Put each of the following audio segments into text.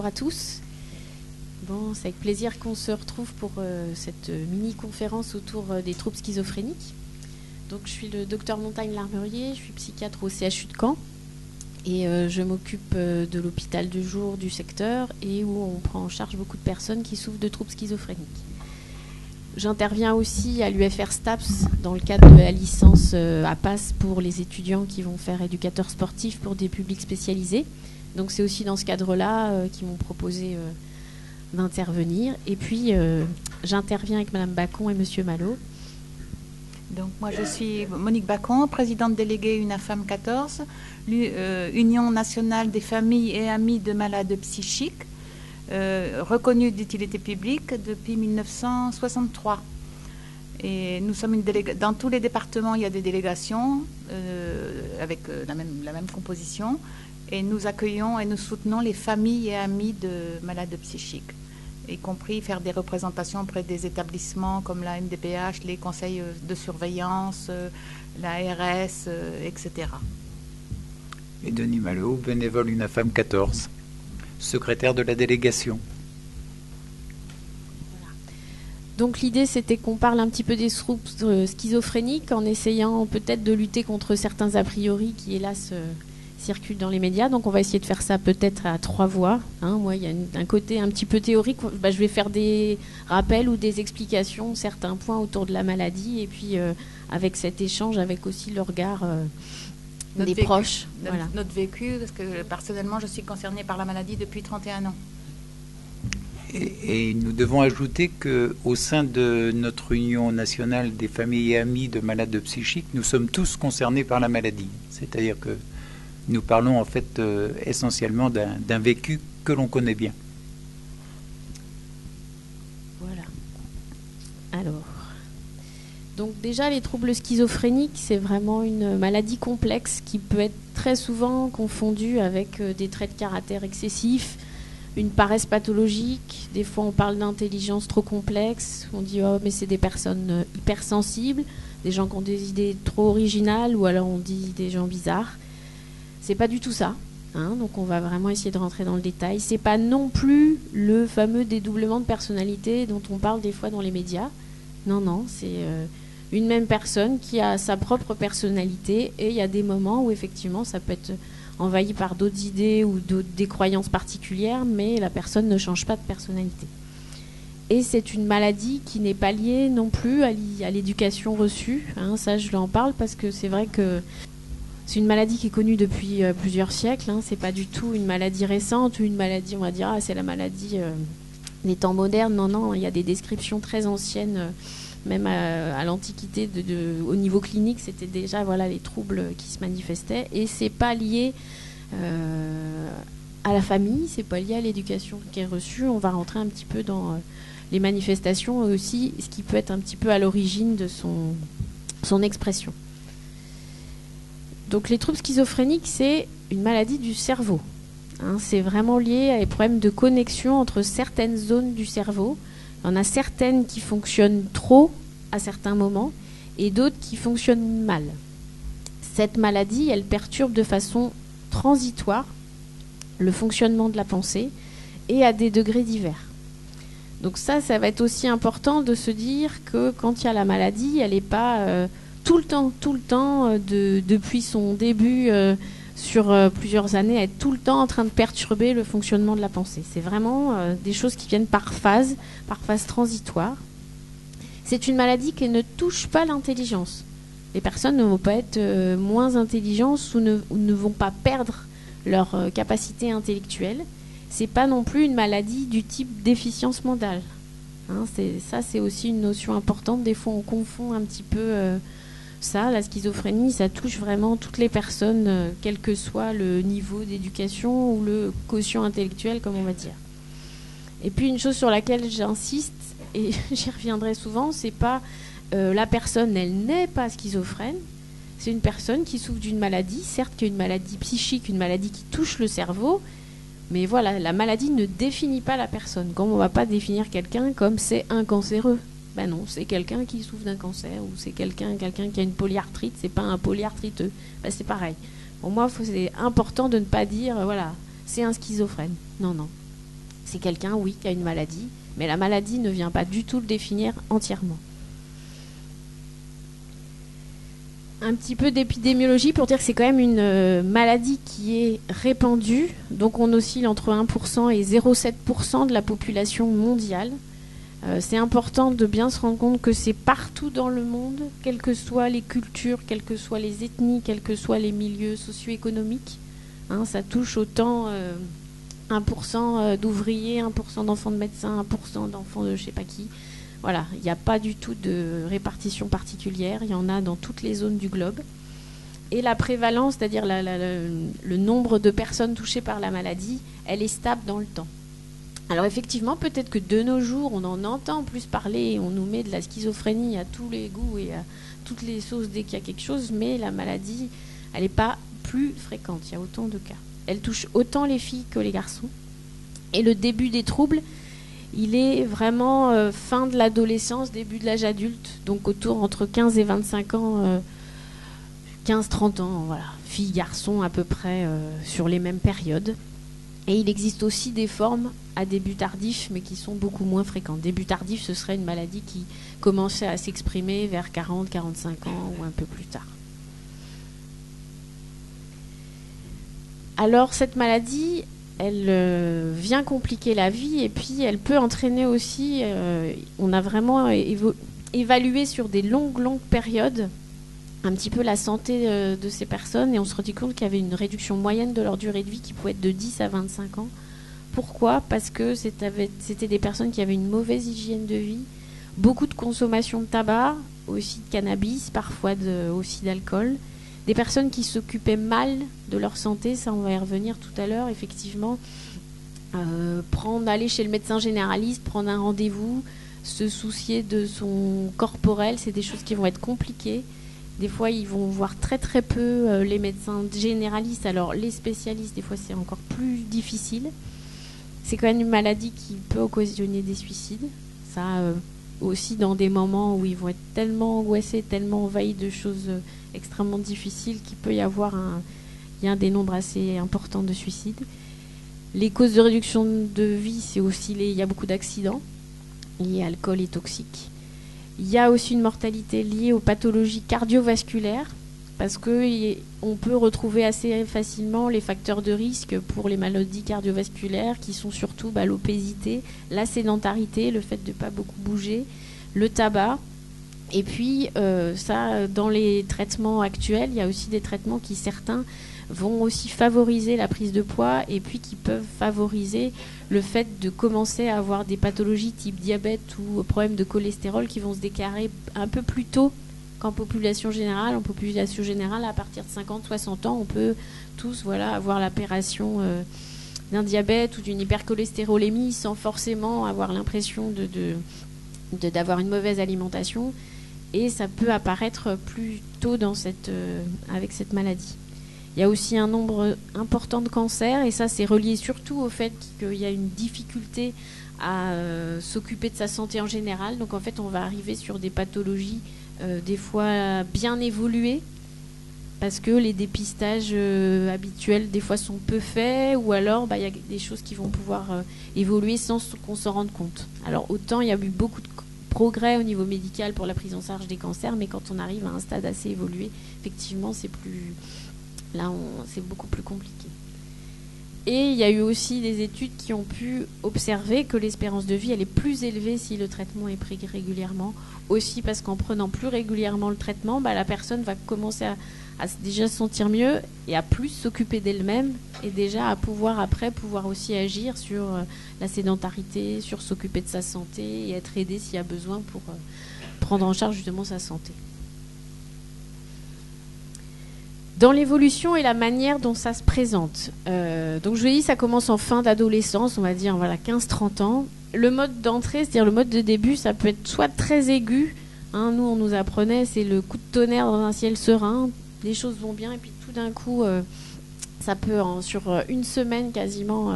bonjour à tous. Bon, c'est avec plaisir qu'on se retrouve pour cette mini-conférence autour des troubles schizophréniques. Donc, je suis le docteur Montagne-Larmurier, je suis psychiatre au CHU de Caen et je m'occupe de l'hôpital de jour du secteur et où on prend en charge beaucoup de personnes qui souffrent de troubles schizophréniques. J'interviens aussi à l'UFR STAPS dans le cadre de la licence à PASS pour les étudiants qui vont faire éducateur sportif pour des publics spécialisés. Donc c'est aussi dans ce cadre-là qu'ils m'ont proposé d'intervenir. Et puis j'interviens avec Madame Bacon et Monsieur Malo. Donc moi je suis Monique Bacon, présidente déléguée UNAFAM 14, Union nationale des familles et amis de malades psychiques, reconnue d'utilité publique depuis 1963. Et nous sommes dans tous les départements, il y a des délégations avec la même composition. Et nous accueillons et nous soutenons les familles et amis de malades psychiques, y compris faire des représentations auprès des établissements comme la MDPH, les conseils de surveillance, l'ARS, etc. Et Denis Malo, bénévole UNAFAM 14, secrétaire de la délégation. Voilà. Donc l'idée, c'était qu'on parle un petit peu des troubles schizophréniques en essayant peut-être de lutter contre certains a priori qui, hélas, circulent dans les médias. Donc on va essayer de faire ça peut-être à trois voix. Moi, il y a un côté un petit peu théorique. Je vais faire des rappels ou des explications, certains points autour de la maladie, et puis avec cet échange, avec aussi le regard des proches. Voilà. Notre vécu, parce que personnellement, je suis concernée par la maladie depuis 31 ans. Et nous devons ajouter qu'au sein de notre Union nationale des familles et amis de malades psychiques, nous sommes tous concernés par la maladie. C'est-à-dire que nous parlons en fait essentiellement d'un vécu que l'on connaît bien. Voilà. Alors, donc déjà les troubles schizophréniques, c'est vraiment une maladie complexe qui peut être très souvent confondue avec des traits de caractère excessifs, une paresse pathologique. Des fois, on parle d'intelligence trop complexe. On dit oh mais c'est des personnes hypersensibles, des gens qui ont des idées trop originales, ou alors on dit des gens bizarres. C'est pas du tout ça, donc on va vraiment essayer de rentrer dans le détail. C'est pas non plus le fameux dédoublement de personnalité dont on parle des fois dans les médias. Non, c'est une même personne qui a sa propre personnalité, et il y a des moments où effectivement ça peut être envahi par d'autres idées ou des croyances particulières, mais la personne ne change pas de personnalité. Et c'est une maladie qui n'est pas liée non plus à l'éducation reçue. Ça, je l'en parle parce que c'est vrai que c'est une maladie qui est connue depuis plusieurs siècles. C'est pas du tout une maladie récente ou une maladie, on va dire, c'est la maladie des temps modernes. Non, il y a des descriptions très anciennes, même à l'Antiquité, au niveau clinique, c'était déjà les troubles qui se manifestaient. Et c'est pas lié à la famille, c'est pas lié à l'éducation qui est reçue. On va rentrer un petit peu dans les manifestations et aussi ce qui peut être un petit peu à l'origine de son expression. Donc les troubles schizophréniques, c'est une maladie du cerveau. C'est vraiment lié à des problèmes de connexion entre certaines zones du cerveau. Il y en a certaines qui fonctionnent trop à certains moments et d'autres qui fonctionnent mal. Cette maladie, elle perturbe de façon transitoire le fonctionnement de la pensée et à des degrés divers. Donc ça va être aussi important de se dire que quand il y a la maladie, elle n'est pas tout le temps, depuis son début sur plusieurs années, être tout le temps en train de perturber le fonctionnement de la pensée. C'est vraiment des choses qui viennent par phase transitoire. C'est une maladie qui ne touche pas l'intelligence. Les personnes ne vont pas être moins intelligentes ou ne vont pas perdre leur capacité intellectuelle. C'est pas non plus une maladie du type déficience mentale. C'est aussi une notion importante. Des fois, on confond un petit peu la schizophrénie, ça touche vraiment toutes les personnes, quel que soit le niveau d'éducation ou le quotient intellectuel, comme on va dire. Et puis une chose sur laquelle j'insiste, et j'y reviendrai souvent, c'est pas la personne, elle n'est pas schizophrène, c'est une personne qui souffre d'une maladie, certes qui est une maladie psychique, une maladie qui touche le cerveau, mais voilà, la maladie ne définit pas la personne. Comme on ne va pas définir quelqu'un comme c'est un cancéreux. Ben non, c'est quelqu'un qui souffre d'un cancer, ou c'est quelqu'un qui a une polyarthrite, c'est pas un polyarthriteux. Ben c'est pareil. Pour moi, c'est important de ne pas dire, c'est un schizophrène. Non. C'est quelqu'un, oui, qui a une maladie, mais la maladie ne vient pas du tout le définir entièrement. Un petit peu d'épidémiologie pour dire que c'est quand même une maladie qui est répandue. Donc on oscille entre 1% et 0,7% de la population mondiale. C'est important de bien se rendre compte que c'est partout dans le monde, quelles que soient les cultures, quelles que soient les ethnies, quels que soient les milieux socio-économiques. Hein, ça touche autant 1% d'ouvriers, 1% d'enfants de médecins, 1% d'enfants de je sais pas qui. Voilà, il n'y a pas du tout de répartition particulière, il y en a dans toutes les zones du globe. Et la prévalence, c'est-à-dire le nombre de personnes touchées par la maladie, elle est stable dans le temps. Alors effectivement, peut-être que de nos jours, on en entend plus parler, on nous met de la schizophrénie à tous les goûts et à toutes les sauces dès qu'il y a quelque chose, mais la maladie, elle n'est pas plus fréquente, il y a autant de cas. Elle touche autant les filles que les garçons. Et le début des troubles, il est vraiment fin de l'adolescence, début de l'âge adulte, donc autour entre 15 et 25 ans, 15-30 ans, voilà, filles, garçons à peu près sur les mêmes périodes. Et il existe aussi des formes à début tardif, mais qui sont beaucoup moins fréquentes. Début tardif, ce serait une maladie qui commençait à s'exprimer vers 40-45 ans ou un peu plus tard. Alors cette maladie, elle vient compliquer la vie et puis elle peut entraîner aussi, on a vraiment évalué sur des longues périodes un petit peu la santé de ces personnes et on se rendit compte qu'il y avait une réduction moyenne de leur durée de vie qui pouvait être de 10 à 25 ans. Pourquoi ? Parce que c'était des personnes qui avaient une mauvaise hygiène de vie, beaucoup de consommation de tabac, aussi de cannabis, parfois aussi d'alcool. Des personnes qui s'occupaient mal de leur santé, ça on va y revenir tout à l'heure, effectivement. Aller chez le médecin généraliste, prendre un rendez-vous, se soucier de son corporel, c'est des choses qui vont être compliquées. Des fois, ils vont voir très peu les médecins généralistes. Alors, les spécialistes, des fois, c'est encore plus difficile. C'est quand même une maladie qui peut occasionner des suicides. Ça, aussi dans des moments où ils vont être tellement angoissés, tellement envahis de choses extrêmement difficiles qu'il peut y avoir des nombres assez importants de suicides. Les causes de réduction de vie, c'est aussi il y a beaucoup d'accidents liés à l'alcool et toxiques. Il y a aussi une mortalité liée aux pathologies cardiovasculaires parce qu'on peut retrouver assez facilement les facteurs de risque pour les maladies cardiovasculaires qui sont surtout l'obésité, la sédentarité, le fait de ne pas beaucoup bouger, le tabac. Et puis, dans les traitements actuels, il y a aussi des traitements qui, certains, vont aussi favoriser la prise de poids et puis qui peuvent favoriser le fait de commencer à avoir des pathologies type diabète ou problèmes de cholestérol qui vont se déclarer un peu plus tôt qu'en population générale. En population générale, à partir de 50-60 ans, on peut tous avoir l'apparition d'un diabète ou d'une hypercholestérolémie sans forcément avoir l'impression d'avoir une mauvaise alimentation. Et ça peut apparaître plus tôt avec cette maladie. Il y a aussi un nombre important de cancers, et ça c'est relié surtout au fait qu'il y a une difficulté à s'occuper de sa santé en général. Donc en fait on va arriver sur des pathologies des fois bien évoluées, parce que les dépistages habituels des fois sont peu faits, ou alors il y a des choses qui vont pouvoir évoluer sans qu'on s'en rende compte. Alors autant il y a eu beaucoup de progrès au niveau médical pour la prise en charge des cancers, mais quand on arrive à un stade assez évolué, effectivement c'est beaucoup plus compliqué. Et il y a eu aussi des études qui ont pu observer que l'espérance de vie elle est plus élevée si le traitement est pris régulièrement, aussi parce qu'en prenant plus régulièrement le traitement, la personne va commencer à déjà se sentir mieux et à plus s'occuper d'elle-même, et déjà à pouvoir aussi agir sur la sédentarité, sur s'occuper de sa santé et être aidé s'il y a besoin pour prendre en charge justement sa santé. Dans l'évolution et la manière dont ça se présente. Donc je vous ai dit, ça commence en fin d'adolescence, on va dire 15-30 ans. Le mode d'entrée, c'est-à-dire le mode de début, ça peut être soit très aigu. Nous, on nous apprenait, c'est le coup de tonnerre dans un ciel serein. Les choses vont bien et puis tout d'un coup, ça peut, sur une semaine quasiment,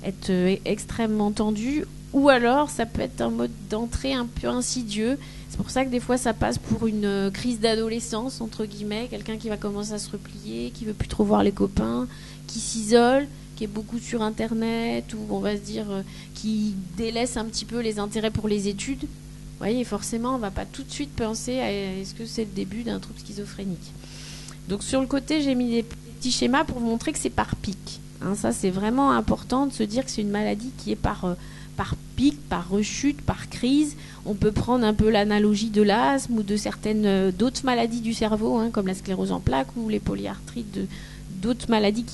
être extrêmement tendu. Ou alors, ça peut être un mode d'entrée un peu insidieux. C'est pour ça que des fois, ça passe pour une crise d'adolescence, entre guillemets. Quelqu'un qui va commencer à se replier, qui veut plus trop voir les copains, qui s'isole, qui est beaucoup sur Internet, ou on va se dire qui délaisse un petit peu les intérêts pour les études, vous voyez, forcément, on ne va pas tout de suite penser à est-ce que c'est le début d'un trouble schizophrénique. Donc sur le côté, j'ai mis des petits schémas pour vous montrer que c'est par pic. Hein, ça, c'est vraiment important de se dire que c'est une maladie qui est par pic, par rechute, par crise. On peut prendre un peu l'analogie de l'asthme ou de certaines d'autres maladies du cerveau, hein, comme la sclérose en plaques ou les polyarthrites, d'autres maladies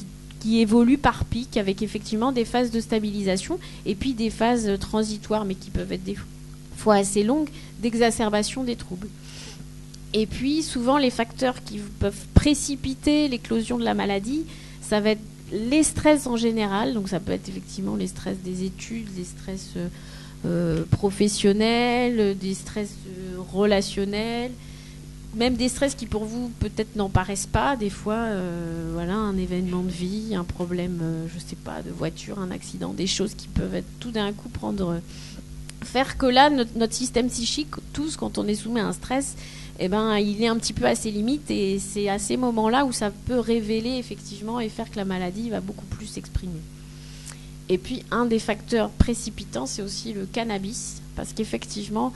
qui évoluent par pic, avec effectivement des phases de stabilisation et puis des phases transitoires, mais qui peuvent être des fois assez longues, d'exacerbation des troubles. Et puis, souvent, les facteurs qui peuvent précipiter l'éclosion de la maladie, ça va être les stress en général. Donc, ça peut être effectivement les stress des études, les stress professionnels, des stress relationnels, même des stress qui, pour vous, peut-être n'en paraissent pas. Des fois, voilà, un événement de vie, un problème, je sais pas, de voiture, un accident, des choses qui peuvent être tout d'un coup faire que là, notre système psychique, tous, quand on est soumis à un stress, eh ben, il est un petit peu à ses limites, et c'est à ces moments-là où ça peut révéler effectivement et faire que la maladie va beaucoup plus s'exprimer. Et puis, un des facteurs précipitants, c'est aussi le cannabis, parce qu'effectivement,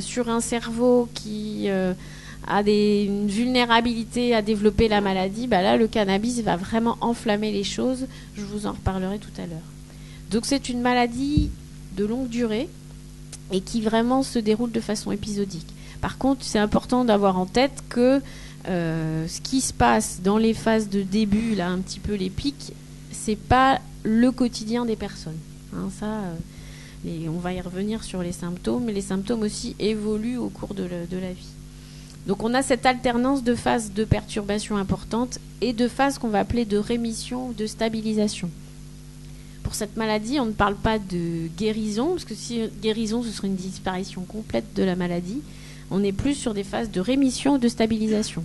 sur un cerveau qui a une vulnérabilité à développer la maladie, bah là, le cannabis va vraiment enflammer les choses. Je vous en reparlerai tout à l'heure. Donc, c'est une maladie de longue durée et qui vraiment se déroule de façon épisodique. Par contre, c'est important d'avoir en tête que ce qui se passe dans les phases de début, là, un petit peu les pics, c'est pas le quotidien des personnes. Hein, ça, on va y revenir sur les symptômes, mais les symptômes aussi évoluent au cours de la vie. Donc, on a cette alternance de phases de perturbation importantes et de phases qu'on va appeler de rémission ou de stabilisation. Pour cette maladie, on ne parle pas de guérison, parce que si guérison, ce serait une disparition complète de la maladie. On est plus sur des phases de rémission ou de stabilisation.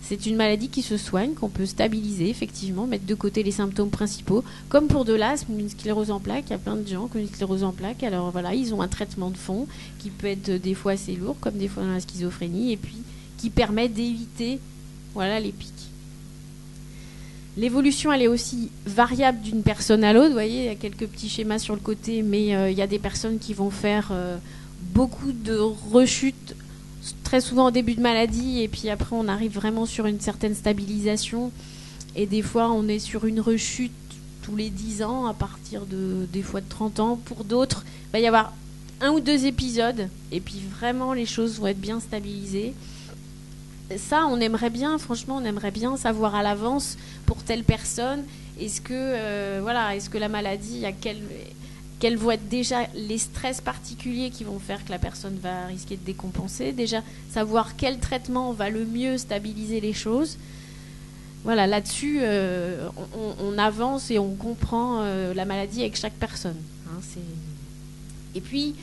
C'est une maladie qui se soigne, qu'on peut stabiliser, effectivement, mettre de côté les symptômes principaux, comme pour de l'asthme, une sclérose en plaques. Il y a plein de gens qui ont une sclérose en plaques. Alors voilà, ils ont un traitement de fond qui peut être des fois assez lourd, comme des fois dans la schizophrénie, et puis qui permet d'éviter, voilà, les pics. L'évolution, elle est aussi variable d'une personne à l'autre. Vous voyez, il y a quelques petits schémas sur le côté, mais il y a des personnes qui vont faire beaucoup de rechutes, très souvent au début de maladie, et puis après on arrive vraiment sur une certaine stabilisation, et des fois on est sur une rechute tous les 10 ans, à partir des fois de 30 ans. Pour d'autres, il va y avoir 1 ou 2 épisodes, et puis vraiment les choses vont être bien stabilisées. Ça, on aimerait bien, franchement, on aimerait bien savoir à l'avance pour telle personne, est-ce que la maladie, quels vont être déjà les stress particuliers qui vont faire que la personne va risquer de décompenser. Déjà, savoir quel traitement va le mieux stabiliser les choses. Voilà, là-dessus, on avance et on comprend la maladie avec chaque personne. Hein, et puis,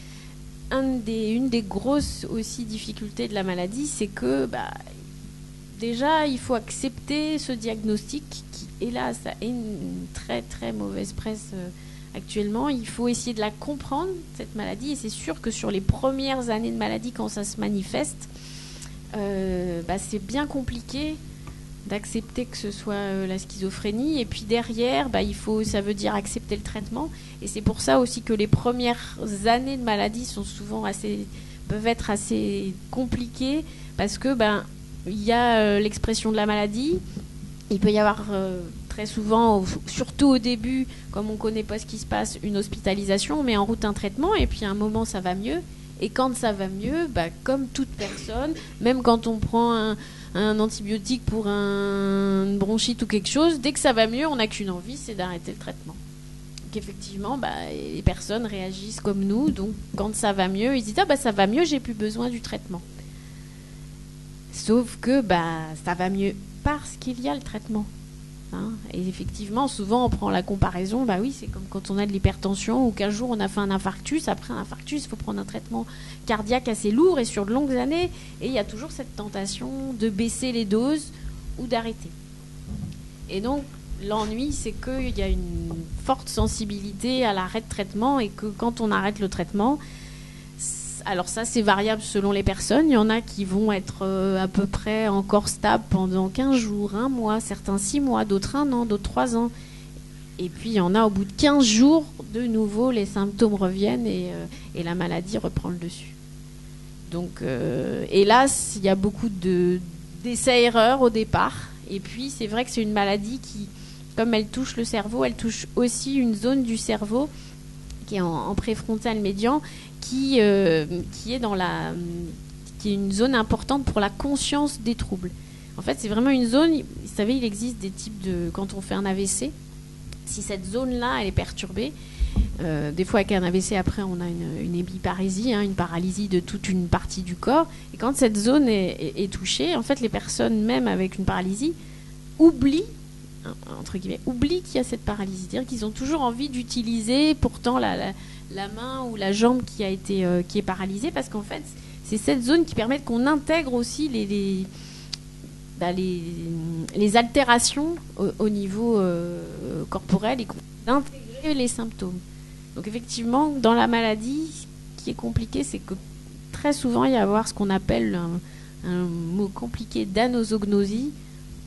une des grosses aussi difficultés de la maladie, c'est que déjà, il faut accepter ce diagnostic qui, hélas, a une très très mauvaise presse actuellement. Il faut essayer de la comprendre, cette maladie, et c'est sûr que sur les premières années de maladie, quand ça se manifeste, c'est bien compliqué d'accepter que ce soit la schizophrénie. Et puis derrière, ça veut dire accepter le traitement. Et c'est pour ça aussi que les premières années de maladie peuvent être assez compliquées, parce que il y a l'expression de la maladie. Il peut y avoir très souvent, surtout au début, comme on ne connaît pas ce qui se passe, une hospitalisation, on met en route un traitement, et puis à un moment ça va mieux. Et quand ça va mieux, comme toute personne, même quand on prend un antibiotique pour une bronchite ou quelque chose, dès que ça va mieux, on n'a qu'une envie, c'est d'arrêter le traitement. Donc effectivement, les personnes réagissent comme nous, donc quand ça va mieux, ils disent « Ah ça va mieux, j'ai plus besoin du traitement ». Sauf que ça va mieux parce qu'il y a le traitement. Hein, et effectivement, souvent on prend la comparaison, oui, c'est comme quand on a de l'hypertension ou qu'un jour on a fait un infarctus. Après un infarctus, il faut prendre un traitement cardiaque assez lourd et sur de longues années, et il y a toujours cette tentation de baisser les doses ou d'arrêter. Et donc l'ennui, c'est qu'il y a une forte sensibilité à l'arrêt de traitement, et que quand on arrête le traitement, alors ça c'est variable selon les personnes, il y en a qui vont être à peu près encore stables pendant 15 jours, 1 mois, certains 6 mois, d'autres 1 an, d'autres 3 ans. Et puis il y en a au bout de 15 jours, de nouveau les symptômes reviennent et la maladie reprend le dessus. Donc hélas, il y a beaucoup d'essais-erreurs au départ. Et puis c'est vrai que c'est une maladie qui, comme elle touche le cerveau, elle touche aussi une zone du cerveau qui est en préfrontal médian, qui est une zone importante pour la conscience des troubles. En fait, c'est vraiment une zone, vous savez, il existe des types de... Quand on fait un AVC, si cette zone-là, elle est perturbée, des fois avec un AVC, après, on a une hémiparésie, une paralysie de toute une partie du corps. Et quand cette zone est touchée, en fait, les personnes, même avec une paralysie, oublient qu'il y a cette paralysie. C'est-à-dire qu'ils ont toujours envie d'utiliser pourtant la main ou la jambe qui est paralysée, parce qu'en fait, c'est cette zone qui permet qu'on intègre aussi les altérations au niveau corporel et d'intégrer les symptômes. Donc effectivement, dans la maladie, ce qui est compliqué, c'est que très souvent, il y a à avoir ce qu'on appelle un mot compliqué d'anosognosie.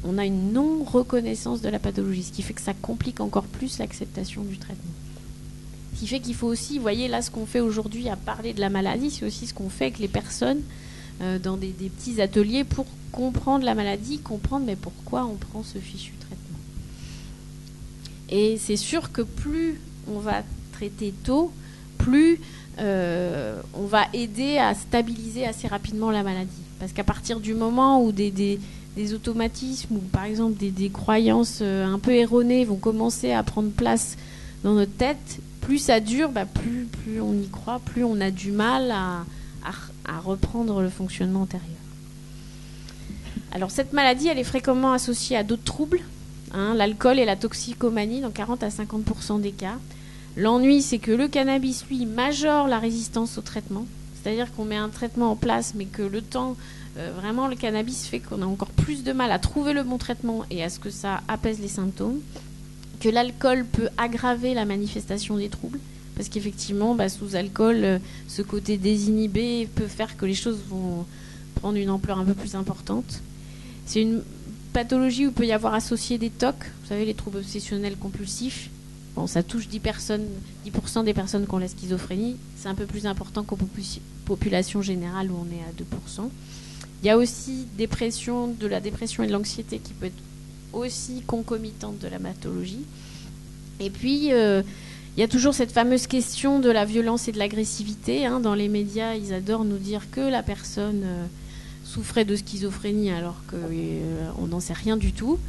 On a une non-reconnaissance de la pathologie, ce qui fait que ça complique encore plus l'acceptation du traitement. Ce qui fait qu'il faut aussi, vous voyez là, ce qu'on fait aujourd'hui à parler de la maladie, c'est aussi ce qu'on fait avec les personnes dans des petits ateliers pour comprendre la maladie, comprendre mais pourquoi on prend ce fichu traitement. Et c'est sûr que plus on va traiter tôt, plus on va aider à stabiliser assez rapidement la maladie. Parce qu'à partir du moment où des automatismes ou par exemple des croyances un peu erronées vont commencer à prendre place dans notre tête, plus ça dure, plus on y croit, plus on a du mal à reprendre le fonctionnement antérieur. Alors cette maladie, elle est fréquemment associée à d'autres troubles, l'alcool et la toxicomanie dans 40 à 50% des cas. L'ennui, c'est que le cannabis, lui, majore la résistance au traitement. C'est-à-dire qu'on met un traitement en place, mais que le temps, vraiment, le cannabis fait qu'on a encore plus de mal à trouver le bon traitement et à ce que ça apaise les symptômes. Que l'alcool peut aggraver la manifestation des troubles. Parce qu'effectivement, sous alcool, ce côté désinhibé peut faire que les choses vont prendre une ampleur un peu plus importante. C'est une pathologie où il peut y avoir associé des TOC, vous savez, les troubles obsessionnels compulsifs. Bon, ça touche 10% des personnes qui ont la schizophrénie. C'est un peu plus important qu'en population générale où on est à 2%. Il y a aussi de la dépression et de l'anxiété qui peut être aussi concomitante de la pathologie. Et puis, il y a toujours cette fameuse question de la violence et de l'agressivité. Dans les médias, ils adorent nous dire que la personne souffrait de schizophrénie alors qu'on n'en sait rien du tout.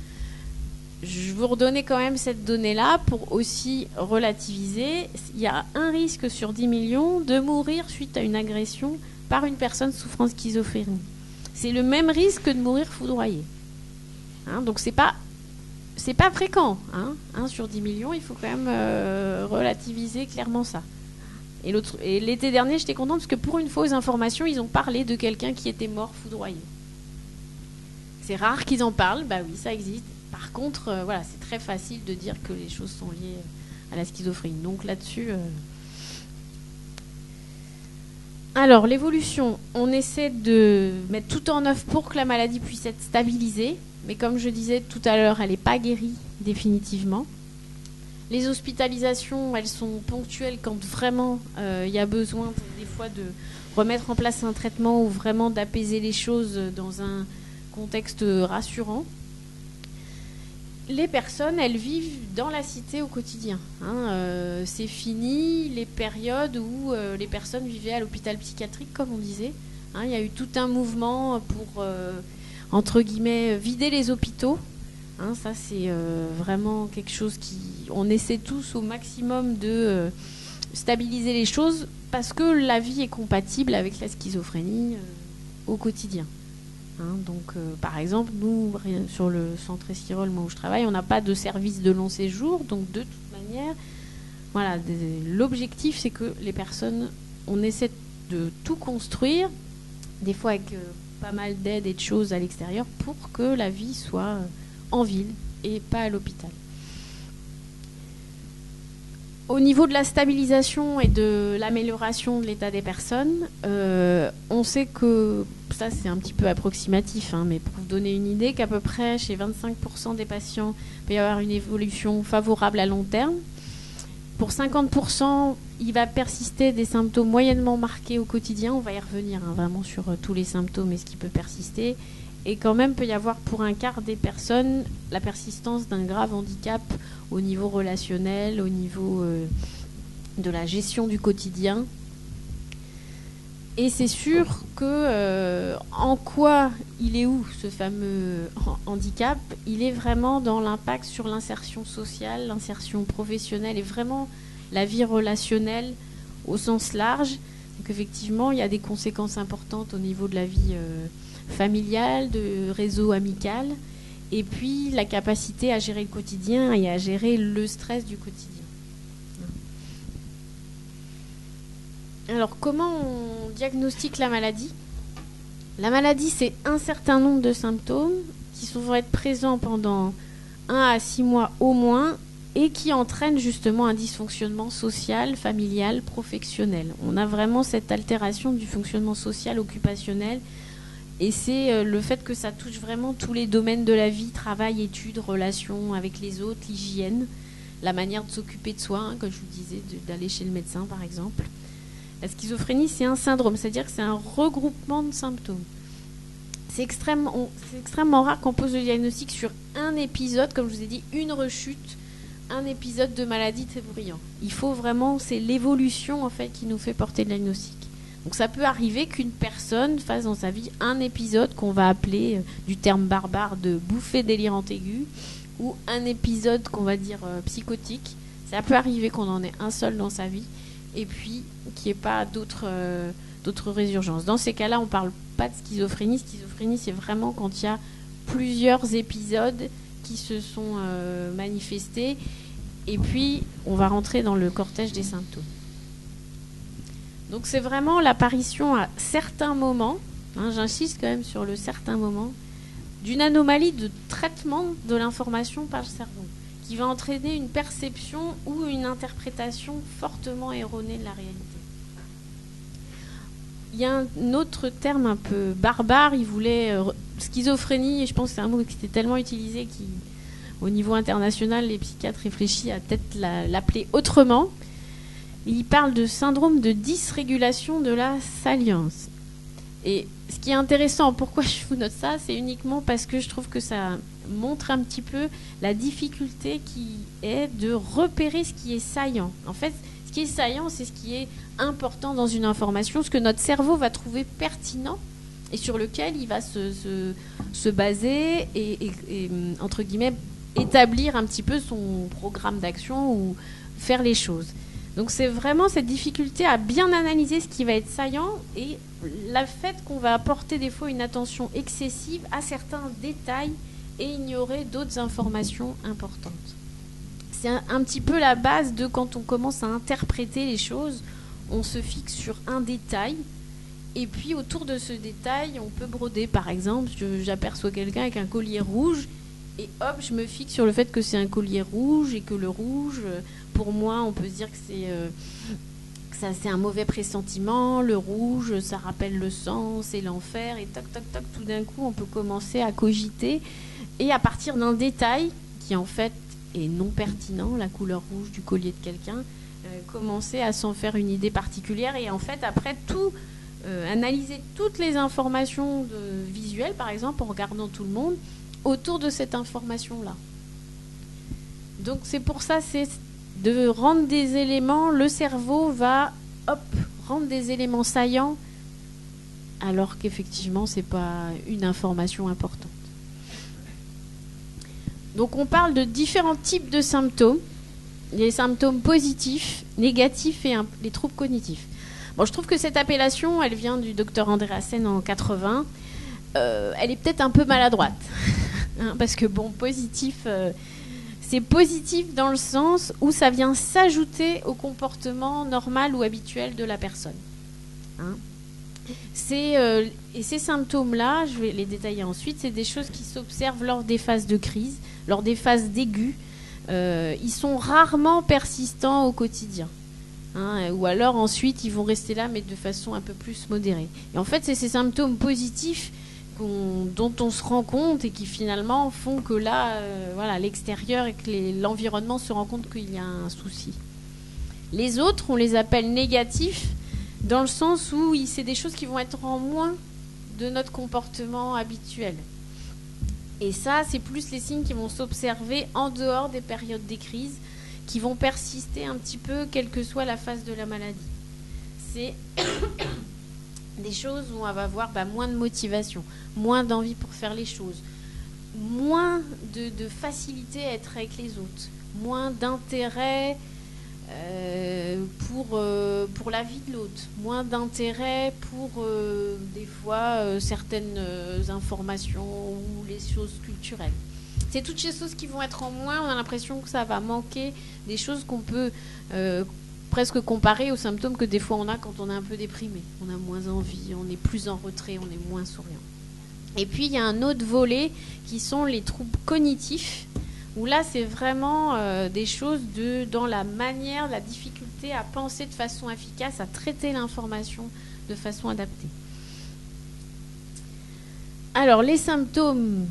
Je vous redonnais quand même cette donnée-là pour aussi relativiser. Il y a un risque sur 10 millions de mourir suite à une agression par une personne souffrant de schizophrénie. C'est le même risque que de mourir foudroyé. Donc c'est pas fréquent. 1 sur 10 millions, il faut quand même relativiser clairement ça. Et l'été dernier, j'étais contente parce que pour une fois aux informations, ils ont parlé de quelqu'un qui était mort foudroyé. C'est rare qu'ils en parlent, oui, ça existe. Par contre, c'est très facile de dire que les choses sont liées à la schizophrénie. Donc là-dessus... Alors, l'évolution, on essaie de mettre tout en œuvre pour que la maladie puisse être stabilisée. Mais comme je disais tout à l'heure, elle n'est pas guérie définitivement. Les hospitalisations, elles sont ponctuelles quand vraiment il y a besoin des fois de remettre en place un traitement ou vraiment d'apaiser les choses dans un contexte rassurant. Les personnes, elles vivent dans la cité au quotidien. C'est fini les périodes où les personnes vivaient à l'hôpital psychiatrique, comme on disait. Il y a eu tout un mouvement pour, entre guillemets, vider les hôpitaux. Ça, c'est vraiment quelque chose on essaie tous au maximum de stabiliser les choses parce que la vie est compatible avec la schizophrénie au quotidien. Donc, par exemple, nous, sur le centre Esquirol, moi où je travaille, on n'a pas de service de long séjour. Donc, de toute manière, l'objectif, c'est que les personnes, on essaie de tout construire, des fois avec pas mal d'aide et de choses à l'extérieur, pour que la vie soit en ville et pas à l'hôpital. Au niveau de la stabilisation et de l'amélioration de l'état des personnes, on sait que ça c'est un petit peu approximatif, hein, mais pour vous donner une idée, qu'à peu près chez 25% des patients, il peut y avoir une évolution favorable à long terme. Pour 50%, il va persister des symptômes moyennement marqués au quotidien. On va y revenir hein, vraiment sur tous les symptômes et ce qui peut persister. Et quand même, peut y avoir pour un quart des personnes la persistance d'un grave handicap au niveau relationnel, au niveau de la gestion du quotidien. Et c'est sûr que en quoi il est où ce fameux handicap? Il est vraiment dans l'impact sur l'insertion sociale, l'insertion professionnelle et vraiment la vie relationnelle au sens large. Donc effectivement, il y a des conséquences importantes au niveau de la vie familiale, de réseau amical, et puis la capacité à gérer le quotidien et à gérer le stress du quotidien. Alors, comment on diagnostique la maladie? La maladie, c'est un certain nombre de symptômes qui vont être présents pendant 1 à 6 mois au moins et qui entraînent justement un dysfonctionnement social, familial, professionnel. On a vraiment cette altération du fonctionnement social, occupationnel, et c'est le fait que ça touche vraiment tous les domaines de la vie, travail, études, relations avec les autres, l'hygiène, la manière de s'occuper de soi, hein, comme je vous disais, d'aller chez le médecin par exemple. La schizophrénie, c'est un syndrome, c'est-à-dire que c'est un regroupement de symptômes. C'est extrêmement rare qu'on pose le diagnostic sur un épisode, comme je vous ai dit, une rechute, un épisode de maladie très bruyant. Il faut vraiment, c'est l'évolution en fait qui nous fait porter le diagnostic. Donc ça peut arriver qu'une personne fasse dans sa vie un épisode qu'on va appeler, du terme barbare, de bouffée délirante aiguë, ou un épisode qu'on va dire psychotique. Ça peut arriver qu'on en ait un seul dans sa vie, et puis qu'il n'y ait pas d'autres résurgences. Dans ces cas-là, on ne parle pas de schizophrénie. Schizophrénie, c'est vraiment quand il y a plusieurs épisodes qui se sont manifestés, et puis on va rentrer dans le cortège des symptômes. Donc c'est vraiment l'apparition à certains moments, hein, j'insiste quand même sur le certain moment, d'une anomalie de traitement de l'information par le cerveau, qui va entraîner une perception ou une interprétation fortement erronée de la réalité. Il y a un autre terme un peu barbare, il voulait schizophrénie, et je pense que c'est un mot qui était tellement utilisé qu'au niveau international, les psychiatres réfléchissent à peut-être l'appeler autrement. Il parle de syndrome de dysrégulation de la salience. Et ce qui est intéressant, pourquoi je vous note ça, c'est uniquement parce que je trouve que ça montre un petit peu la difficulté qui est de repérer ce qui est saillant. En fait, ce qui est saillant, c'est ce qui est important dans une information, ce que notre cerveau va trouver pertinent et sur lequel il va se baser et, entre guillemets, établir un petit peu son programme d'action ou faire les choses. Donc c'est vraiment cette difficulté à bien analyser ce qui va être saillant et le fait qu'on va apporter des fois une attention excessive à certains détails et ignorer d'autres informations importantes. C'est un petit peu la base de quand on commence à interpréter les choses, on se fixe sur un détail et puis autour de ce détail, on peut broder. Par exemple, j'aperçois quelqu'un avec un collier rouge et hop, je me fixe sur le fait que c'est un collier rouge et que le rouge, pour moi, on peut se dire que c'est un mauvais pressentiment. Le rouge, ça rappelle le sang, c'est l'enfer. Et toc, toc, toc, tout d'un coup, on peut commencer à cogiter. Et à partir d'un détail qui, en fait, est non pertinent, la couleur rouge du collier de quelqu'un, commencer à s'en faire une idée particulière. Et en fait, après tout, analyser toutes les informations visuelles, par exemple, en regardant tout le monde, autour de cette information-là. Donc c'est pour ça, c'est de rendre des éléments, le cerveau va rendre des éléments saillants alors qu'effectivement c'est pas une information importante. Donc on parle de différents types de symptômes, les symptômes positifs, négatifs et les troubles cognitifs. Bon, je trouve que cette appellation, elle vient du docteur Andreasen en 80. Elle est peut-être un peu maladroite. Parce que bon, positif, c'est positif dans le sens où ça vient s'ajouter au comportement normal ou habituel de la personne. Hein. Et ces symptômes-là, je vais les détailler ensuite, c'est des choses qui s'observent lors des phases de crise, lors des phases d'aigus. Ils sont rarement persistants au quotidien. hein, ou alors ensuite ils vont rester là mais de façon un peu plus modérée. Et en fait, c'est ces symptômes positifs dont on se rend compte et qui finalement font que là, voilà, l'extérieur et que l'environnement se rend compte qu'il y a un souci. Les autres, on les appelle négatifs dans le sens où c'est des choses qui vont être en moins de notre comportement habituel. Et ça, c'est plus les signes qui vont s'observer en dehors des périodes des crises, qui vont persister un petit peu, quelle que soit la phase de la maladie. C'est des choses où on va avoir moins de motivation, moins d'envie pour faire les choses, moins de facilité à être avec les autres, moins d'intérêt pour la vie de l'autre, moins d'intérêt pour des fois certaines informations ou les choses culturelles. C'est toutes ces choses qui vont être en moins. On a l'impression que ça va manquer des choses qu'on peut presque comparer aux symptômes que des fois on a quand on est un peu déprimé. On a moins envie, on est plus en retrait, on est moins souriant. Et puis il y a un autre volet qui sont les troubles cognitifs, où là c'est vraiment des choses dans la manière, la difficulté à penser de façon efficace, à traiter l'information de façon adaptée. Alors les symptômes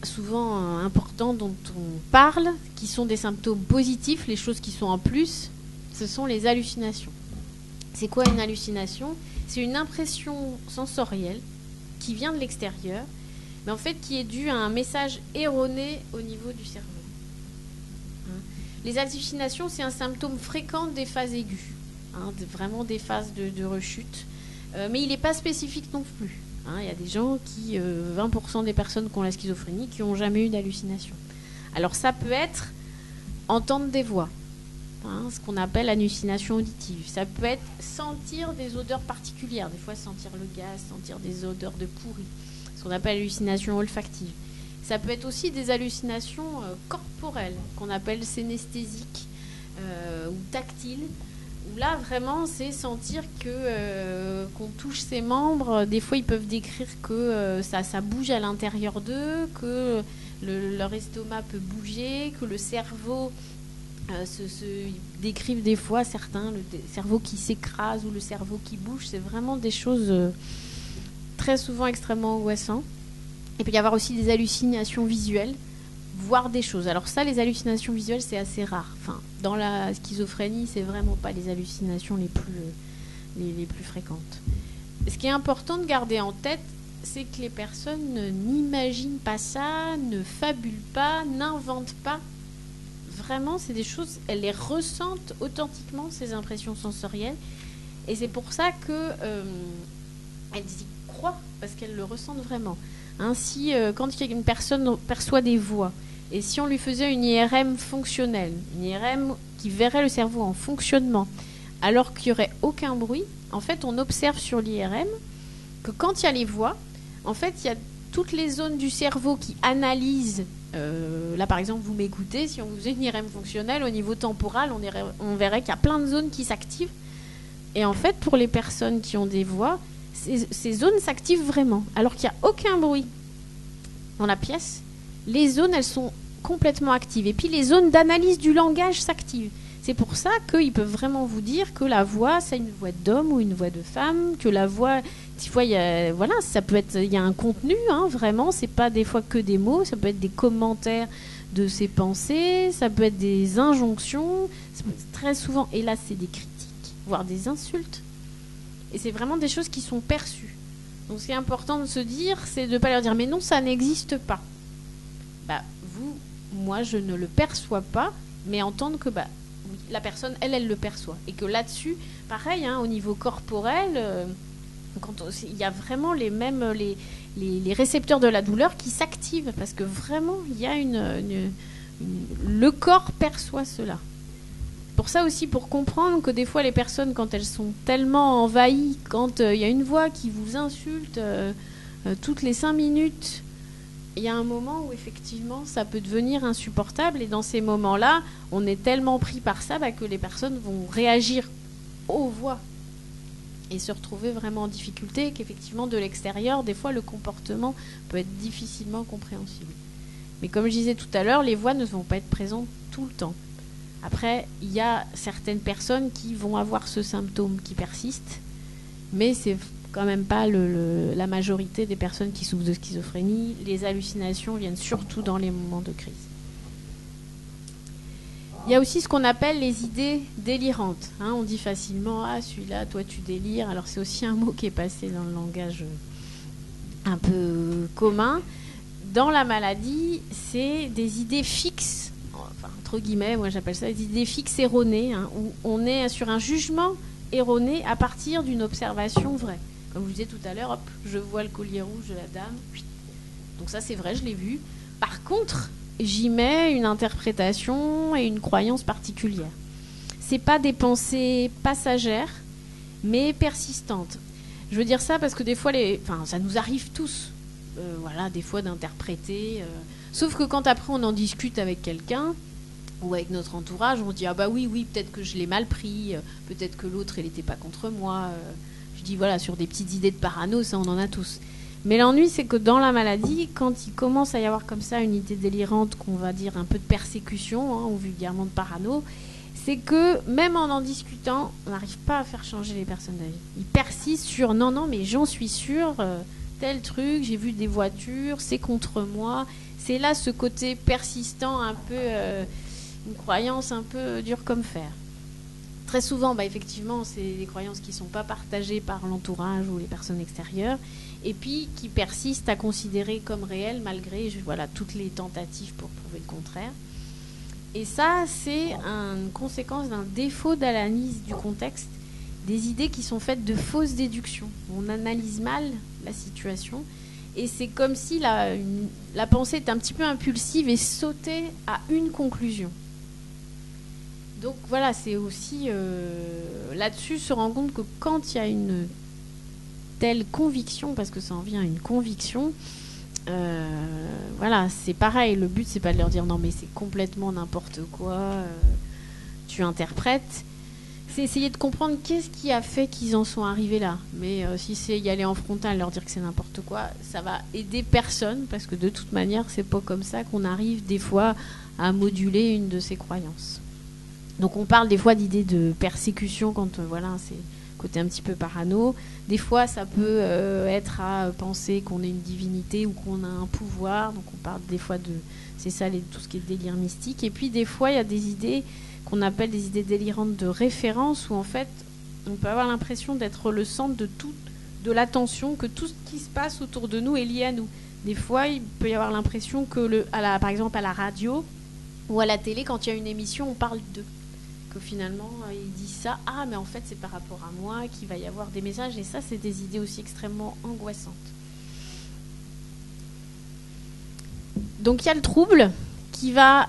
souvent importants dont on parle, qui sont des symptômes positifs, les choses qui sont en plus, ce sont les hallucinations. C'est quoi une hallucination ? C'est une impression sensorielle qui vient de l'extérieur, mais en fait qui est due à un message erroné au niveau du cerveau. Les hallucinations, c'est un symptôme fréquent des phases aiguës, vraiment des phases de rechute, mais il n'est pas spécifique non plus. Il y a des gens 20% des personnes qui ont la schizophrénie, qui n'ont jamais eu d'hallucination. Alors ça peut être entendre des voix, ce qu'on appelle hallucination auditive. Ça peut être sentir des odeurs particulières, des fois sentir le gaz, sentir des odeurs de pourri, ce qu'on appelle hallucination olfactive. Ça peut être aussi des hallucinations corporelles, qu'on appelle synesthésiques ou tactiles, où là vraiment c'est sentir qu'on touche ses membres. Des fois ils peuvent décrire que ça bouge à l'intérieur d'eux, que leur estomac peut bouger, que le cerveau ils décrivent des fois certains le cerveau qui s'écrase ou le cerveau qui bouge. C'est vraiment des choses très souvent extrêmement angoissantes. Et puis il y avoir aussi des hallucinations visuelles, voir des choses. Alors ça, les hallucinations visuelles, c'est assez rare. Enfin, dans la schizophrénie, c'est vraiment pas les hallucinations les plus fréquentes. Ce qui est important de garder en tête, c'est que les personnes n'imaginent pas ça, ne fabulent pas, n'inventent pas. Vraiment, c'est des choses, elles les ressentent authentiquement, ces impressions sensorielles. Et c'est pour ça qu'elles y croient, parce qu'elles le ressentent vraiment. Ainsi, quand une personne perçoit des voix, et si on lui faisait une IRM fonctionnelle, une IRM qui verrait le cerveau en fonctionnement, alors qu'il n'y aurait aucun bruit, en fait, on observe sur l'IRM que quand il y a les voix, en fait, il y a toutes les zones du cerveau qui analysent. Là, par exemple, vous m'écoutez, si on vous faisait une IRM fonctionnelle, au niveau temporal, on verrait qu'il y a plein de zones qui s'activent. Et en fait, pour les personnes qui ont des voix, ces zones s'activent vraiment, alors qu'il n'y a aucun bruit dans la pièce. Les zones, elles sont complètement actives. Et puis les zones d'analyse du langage s'activent. C'est pour ça qu'ils peuvent vraiment vous dire que la voix, c'est une voix d'homme ou une voix de femme, que la voix, des fois, il y a un contenu, vraiment, c'est pas des fois que des mots, ça peut être des commentaires de ses pensées, ça peut être des injonctions, très souvent, et là, c'est des critiques, voire des insultes. Et c'est vraiment des choses qui sont perçues. Donc ce qui est important de se dire, c'est de ne pas leur dire « mais non, ça n'existe pas ». Moi, je ne le perçois pas, mais entendre que oui, la personne, elle le perçoit. Et que là-dessus, pareil, au niveau corporel, il y a vraiment les récepteurs de la douleur qui s'activent, parce que vraiment, il y a le corps perçoit cela. Pour ça aussi, pour comprendre que des fois les personnes, quand elles sont tellement envahies, quand il y a une voix qui vous insulte toutes les 5 minutes, il y a un moment où effectivement ça peut devenir insupportable, et dans ces moments-là, on est tellement pris par ça que les personnes vont réagir aux voix et se retrouver vraiment en difficulté, et qu'effectivement de l'extérieur, des fois le comportement peut être difficilement compréhensible. Mais comme je disais tout à l'heure, les voix ne vont pas être présentes tout le temps. Après, il y a certaines personnes qui vont avoir ce symptôme qui persiste, mais c'est quand même pas la majorité des personnes qui souffrent de schizophrénie. Les hallucinations viennent surtout dans les moments de crise. Il y a aussi ce qu'on appelle les idées délirantes. On dit facilement « Ah, celui-là, toi, tu délires ». Alors, c'est aussi un mot qui est passé dans le langage un peu commun. Dans la maladie, c'est des idées fixes, enfin, entre guillemets, moi j'appelle ça des idées fixes erronées, où on est sur un jugement erroné à partir d'une observation vraie. Comme je vous disais tout à l'heure, hop, je vois le collier rouge de la dame. Donc ça, c'est vrai, je l'ai vu. Par contre, j'y mets une interprétation et une croyance particulière. C'est pas des pensées passagères, mais persistantes. Je veux dire ça parce que des fois, ça nous arrive tous, des fois d'interpréter. Sauf que quand après on en discute avec quelqu'un ou avec notre entourage, on se dit ah bah oui, peut-être que je l'ai mal pris, peut-être que l'autre il n'était pas contre moi. Je dis sur des petites idées de parano, ça on en a tous. Mais l'ennui, c'est que dans la maladie, quand il commence à y avoir comme ça une idée délirante, qu'on va dire un peu de persécution, ou vulgairement de parano, c'est que même en discutant, on n'arrive pas à faire changer les personnes d'avis. Ils persistent sur non, mais j'en suis sûre, tel truc, j'ai vu des voitures, c'est contre moi. C'est là ce côté persistant, un peu une croyance un peu dure comme fer. Très souvent, effectivement, c'est des croyances qui ne sont pas partagées par l'entourage ou les personnes extérieures, et puis qui persistent à considérer comme réelles malgré toutes les tentatives pour prouver le contraire. Et ça, c'est une conséquence d'un défaut d'analyse du contexte, des idées qui sont faites de fausses déductions. On analyse mal la situation, et c'est comme si la pensée est un petit peu impulsive et sautait à une conclusion. Donc voilà, c'est aussi là-dessus se rend compte que quand il y a une telle conviction, parce que ça en vient à une conviction, c'est pareil. Le but, c'est pas de leur dire non mais c'est complètement n'importe quoi, tu interprètes. C'est essayer de comprendre qu'est-ce qui a fait qu'ils en sont arrivés là. Mais si c'est y aller en frontal, leur dire que c'est n'importe quoi, ça va aider personne, parce que de toute manière, c'est pas comme ça qu'on arrive des fois à moduler une de ces croyances. Donc on parle des fois d'idées de persécution quand c'est côté un petit peu parano. Des fois ça peut être à penser qu'on est une divinité ou qu'on a un pouvoir. Donc on parle des fois c'est ça tout ce qui est délire mystique. Et puis des fois il y a des idées qu'on appelle des idées délirantes de référence, où en fait on peut avoir l'impression d'être le centre de l'attention, que tout ce qui se passe autour de nous est lié à nous. Des fois il peut y avoir l'impression que par exemple à la radio ou à la télé, quand il y a une émission, on parle d'eux. Que finalement, ils disent ça, mais en fait, c'est par rapport à moi qu'il va y avoir des messages. Et ça, c'est des idées aussi extrêmement angoissantes. Donc, il y a le trouble qui va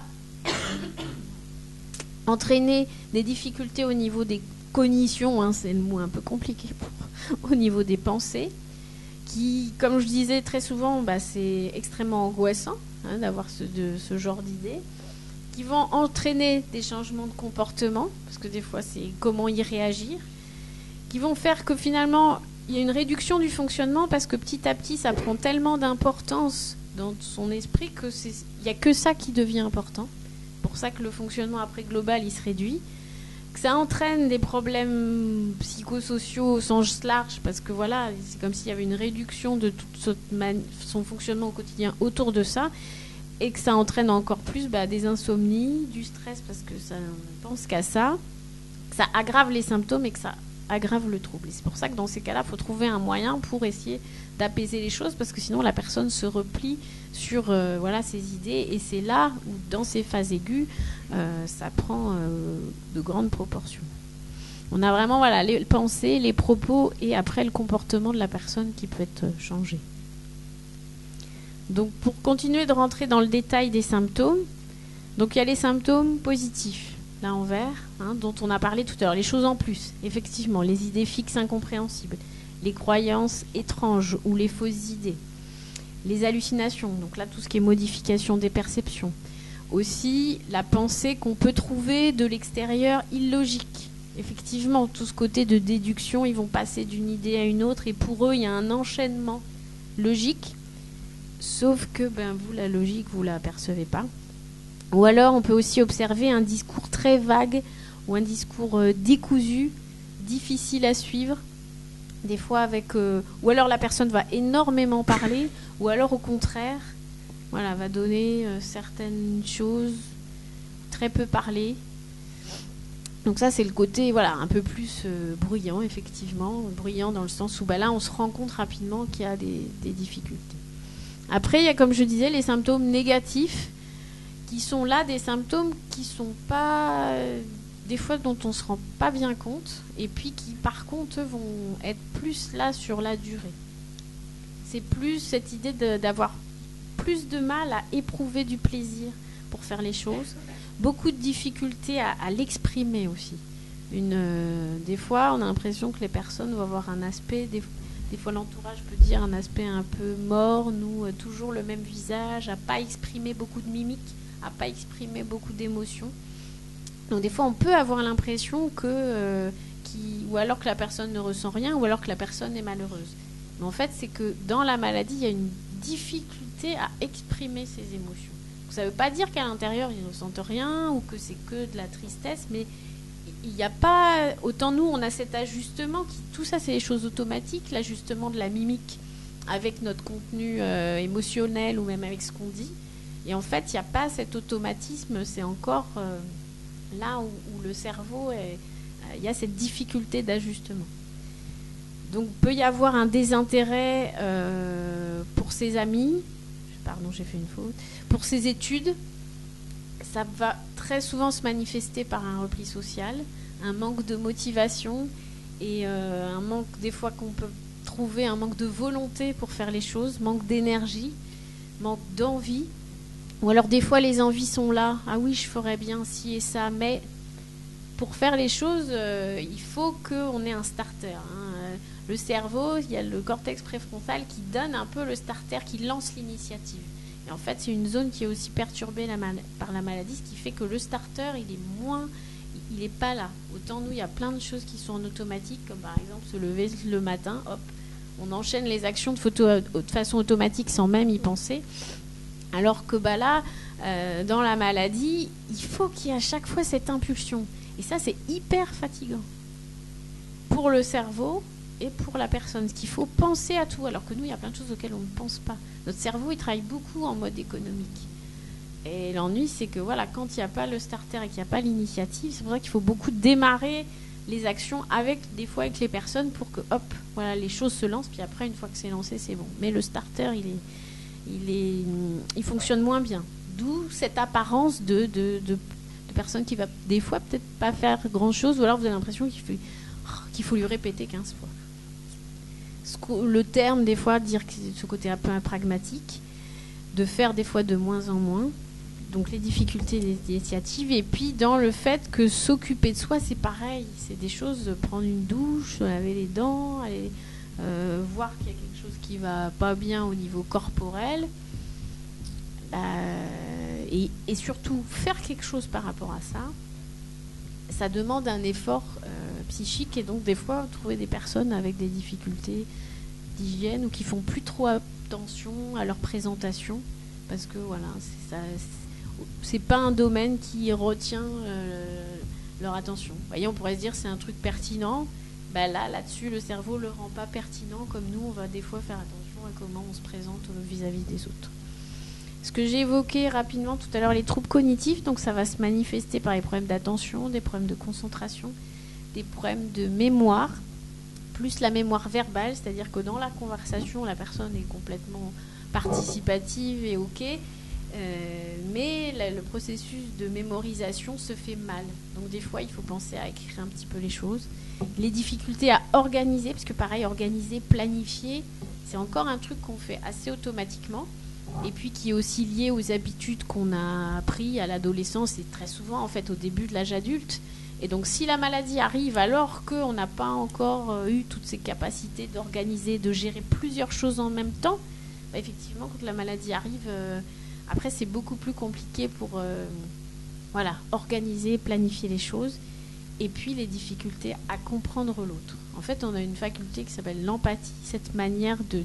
entraîner des difficultés au niveau des cognitions, c'est le mot un peu compliqué au niveau des pensées, qui, comme je disais très souvent, c'est extrêmement angoissant d'avoir ce genre d'idées, qui vont entraîner des changements de comportement, parce que des fois c'est comment y réagir, qui vont faire que finalement il y a une réduction du fonctionnement, parce que petit à petit ça prend tellement d'importance dans son esprit que il n'y a que ça qui devient important. C'est pour ça que le fonctionnement après global il se réduit, que ça entraîne des problèmes psychosociaux au sens large, parce que c'est comme s'il y avait une réduction de tout son fonctionnement au quotidien autour de ça, et que ça entraîne encore plus des insomnies, du stress, parce que ça ne pense qu'à ça, que ça aggrave les symptômes et que ça aggrave le trouble. Et c'est pour ça que dans ces cas-là, il faut trouver un moyen pour essayer d'apaiser les choses, parce que sinon la personne se replie sur ses idées, et c'est là où dans ces phases aiguës, ça prend de grandes proportions. On a vraiment les pensées, les propos, et après le comportement de la personne qui peut être changé. Donc pour continuer de rentrer dans le détail des symptômes, donc il y a les symptômes positifs, là en vert, dont on a parlé tout à l'heure, les choses en plus, effectivement, les idées fixes incompréhensibles, les croyances étranges ou les fausses idées, les hallucinations, donc là tout ce qui est modification des perceptions, aussi la pensée qu'on peut trouver de l'extérieur illogique. Effectivement, tout ce côté de déduction, ils vont passer d'une idée à une autre, et pour eux il y a un enchaînement logique. Sauf que vous, la logique, vous la percevez pas. Ou alors, on peut aussi observer un discours très vague ou un discours décousu, difficile à suivre. Des fois, ou alors la personne va énormément parler, ou alors au contraire, voilà, va donner certaines choses, très peu parler. Donc ça, c'est le côté un peu plus bruyant, effectivement. Bruyant dans le sens où là, on se rend compte rapidement qu'il y a des difficultés. Après, il y a, comme je disais, les symptômes négatifs, qui sont là des symptômes qui sont pas... des fois dont on ne se rend pas bien compte, et puis qui, par contre, vont être plus là sur la durée. C'est plus cette idée d'avoir plus de mal à éprouver du plaisir pour faire les choses. Beaucoup de difficultés à l'exprimer aussi. Des fois, on a l'impression que les personnes vont avoir un aspect, des fois l'entourage peut dire un aspect un peu morne ou toujours le même visage, à pas exprimer beaucoup de mimiques, à pas exprimer beaucoup d'émotions. Donc des fois, on peut avoir l'impression ou alors que la personne ne ressent rien, ou alors que la personne est malheureuse. Mais en fait, c'est que dans la maladie, il y a une difficulté à exprimer ses émotions. Ça ne veut pas dire qu'à l'intérieur, ils ne ressentent rien ou que c'est que de la tristesse, mais il n'y a pas... Autant nous, on a cet ajustement, tout ça, c'est des choses automatiques, l'ajustement de la mimique avec notre contenu émotionnel ou même avec ce qu'on dit. Et en fait, il n'y a pas cet automatisme, c'est encore là où le cerveau, il y a cette difficulté d'ajustement. Donc, peut y avoir un désintérêt pour ses amis, pardon, j'ai fait une faute, pour ses études. Ça va très souvent se manifester par un repli social, un manque de motivation et un manque, des fois qu'on peut trouver, un manque de volonté pour faire les choses, manque d'énergie, manque d'envie. Ou alors des fois les envies sont là, ah oui, je ferais bien ci et ça, mais pour faire les choses, il faut qu'on ait un starter. Le cerveau, il y a le cortex préfrontal qui donne un peu le starter, qui lance l'initiative. Et en fait, c'est une zone qui est aussi perturbée par la maladie, ce qui fait que le starter, il n'est pas là. Autant nous, il y a plein de choses qui sont en automatique, comme par exemple se lever le matin, hop, on enchaîne les actions de façon automatique sans même y penser. Alors que là, dans la maladie, il faut qu'il y ait à chaque fois cette impulsion. Et ça, c'est hyper fatigant pour le cerveau et pour la personne. Parce qu'il faut penser à tout, alors que nous, il y a plein de choses auxquelles on ne pense pas. Notre cerveau, il travaille beaucoup en mode économique. Et l'ennui, c'est que quand il n'y a pas le starter et qu'il n'y a pas l'initiative, c'est pour ça qu'il faut beaucoup démarrer les actions des fois avec les personnes pour que, les choses se lancent. Puis après, une fois que c'est lancé, c'est bon. Mais le starter, il fonctionne moins bien. D'où cette apparence de personne qui va des fois peut-être pas faire grand-chose, ou alors vous avez l'impression qu'il faut lui répéter 15 fois. Le terme, des fois, dire que c'est ce côté un peu pragmatique, de faire des fois de moins en moins. Donc les difficultés d'initiative, et puis dans le fait que s'occuper de soi, c'est pareil. C'est des choses, prendre une douche, laver les dents, aller voir qu'il y a quelque chose qui va pas bien au niveau corporel. Et surtout, faire quelque chose par rapport à ça, ça demande un effort psychique, et donc des fois, trouver des personnes avec des difficultés d'hygiène ou qui font plus trop attention à leur présentation, parce que c'est pas un domaine qui retient leur attention. Vous voyez, on pourrait se dire c'est un truc pertinent. Là-dessus, le cerveau le rend pas pertinent, comme nous, on va des fois faire attention à comment on se présente vis-à-vis des autres. Ce que j'ai évoqué rapidement tout à l'heure, les troubles cognitifs, donc ça va se manifester par les problèmes d'attention, des problèmes de concentration, des problèmes de mémoire, plus la mémoire verbale, c'est-à-dire que dans la conversation, la personne est complètement participative et OK, mais le processus de mémorisation se fait mal. Donc des fois, il faut penser à écrire un petit peu les choses. Les difficultés à organiser, parce que pareil, organiser, planifier, c'est encore un truc qu'on fait assez automatiquement, et puis qui est aussi lié aux habitudes qu'on a appris à l'adolescence et très souvent en fait au début de l'âge adulte. Et donc si la maladie arrive alors qu'on n'a pas encore eu toutes ces capacités d'organiser, de gérer plusieurs choses en même temps, effectivement quand la maladie arrive, après c'est beaucoup plus compliqué pour organiser, planifier les choses. Et puis les difficultés à comprendre l'autre. En fait, on a une faculté qui s'appelle l'empathie, cette manière de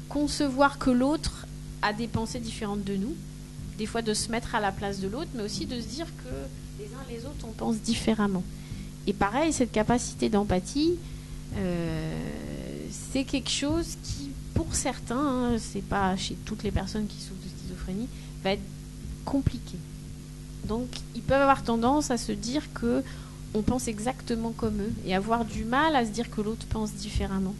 concevoir que l'autre a des pensées différentes de nous, des fois de se mettre à la place de l'autre, mais aussi de se dire que les uns les autres, on pense différemment. Et pareil, cette capacité d'empathie, c'est quelque chose qui, pour certains, c'est pas chez toutes les personnes qui souffrent de schizophrénie, va être compliqué. Donc, ils peuvent avoir tendance à se dire que on pense exactement comme eux et avoir du mal à se dire que l'autre pense différemment.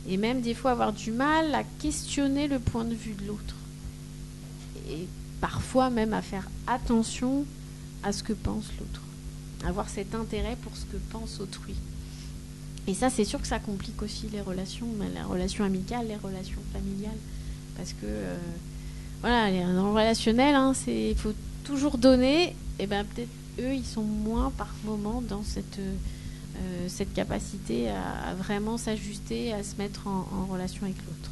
Et même des fois avoir du mal à questionner le point de vue de l'autre. Et parfois même à faire attention à ce que pense l'autre. Avoir cet intérêt pour ce que pense autrui. Et ça, c'est sûr que ça complique aussi les relations amicales, les relations familiales. Parce que, voilà, dans le relationnel, il faut toujours donner. Et bien, peut-être eux, ils sont moins par moment dans cette capacité à vraiment s'ajuster, à se mettre en relation avec l'autre.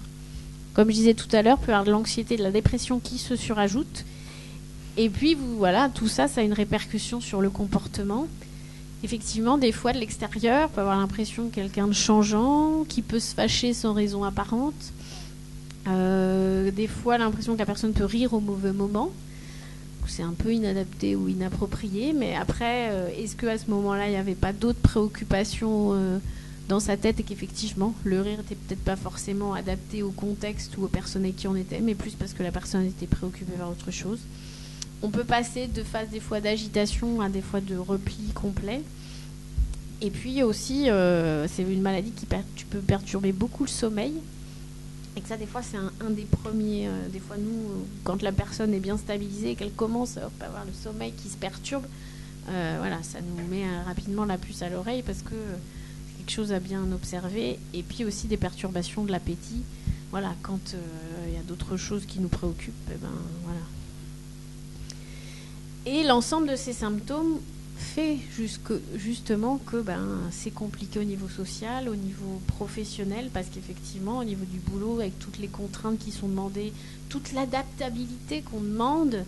Comme je disais tout à l'heure, il peut y avoir de l'anxiété, de la dépression qui se surajoutent. Et puis, voilà, tout ça, ça a une répercussion sur le comportement. Effectivement, des fois, de l'extérieur, on peut avoir l'impression de quelqu'un de changeant, qui peut se fâcher sans raison apparente. Des fois, l'impression que la personne peut rire au mauvais moment. C'est un peu inadapté ou inapproprié. Mais après, est-ce qu'à ce moment-là, il n'y avait pas d'autres préoccupations dans sa tête et qu'effectivement, le rire n'était peut-être pas forcément adapté au contexte ou aux personnes avec qui on était, mais plus parce que la personne était préoccupée par autre chose. On peut passer de phases des fois d'agitation à des fois de repli complet. Et puis aussi, c'est une maladie qui peut perturber beaucoup le sommeil. Et que ça, des fois, c'est un des premiers... des fois, nous, quand la personne est bien stabilisée et qu'elle commence à avoir le sommeil qui se perturbe, voilà, ça nous met rapidement la puce à l'oreille parce que c'est quelque chose à bien observer. Et puis aussi des perturbations de l'appétit. Voilà, quand il y a d'autres choses qui nous préoccupent, voilà. Et l'ensemble de ces symptômes fait justement que c'est compliqué au niveau social, au niveau professionnel, parce qu'effectivement, au niveau du boulot, avec toutes les contraintes qui sont demandées, toute l'adaptabilité qu'on demande,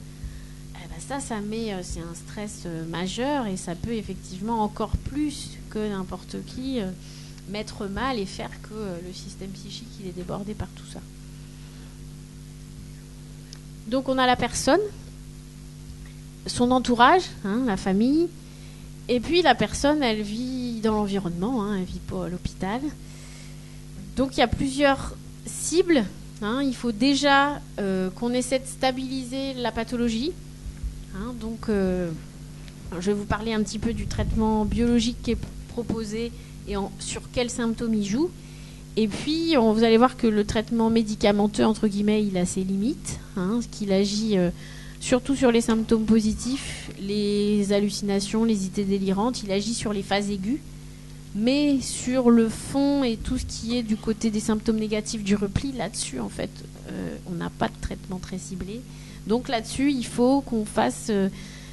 ça met, c'est un stress majeur et ça peut effectivement encore plus que n'importe qui mettre mal et faire que le système psychique il est débordé par tout ça. Donc on a la personne, son entourage, la famille, et puis la personne, elle vit dans l'environnement, elle vit pas à l'hôpital. Donc il y a plusieurs cibles. Il faut déjà qu'on essaie de stabiliser la pathologie. Donc je vais vous parler un petit peu du traitement biologique qui est proposé et sur quels symptômes il joue. Et puis vous allez voir que le traitement médicamenteux, entre guillemets, il a ses limites, qu'il agit... surtout sur les symptômes positifs, les hallucinations, les idées délirantes. Il agit sur les phases aiguës. Mais sur le fond et tout ce qui est du côté des symptômes négatifs du repli, là-dessus, en fait, on n'a pas de traitement très ciblé. Donc là-dessus, il faut qu'on fasse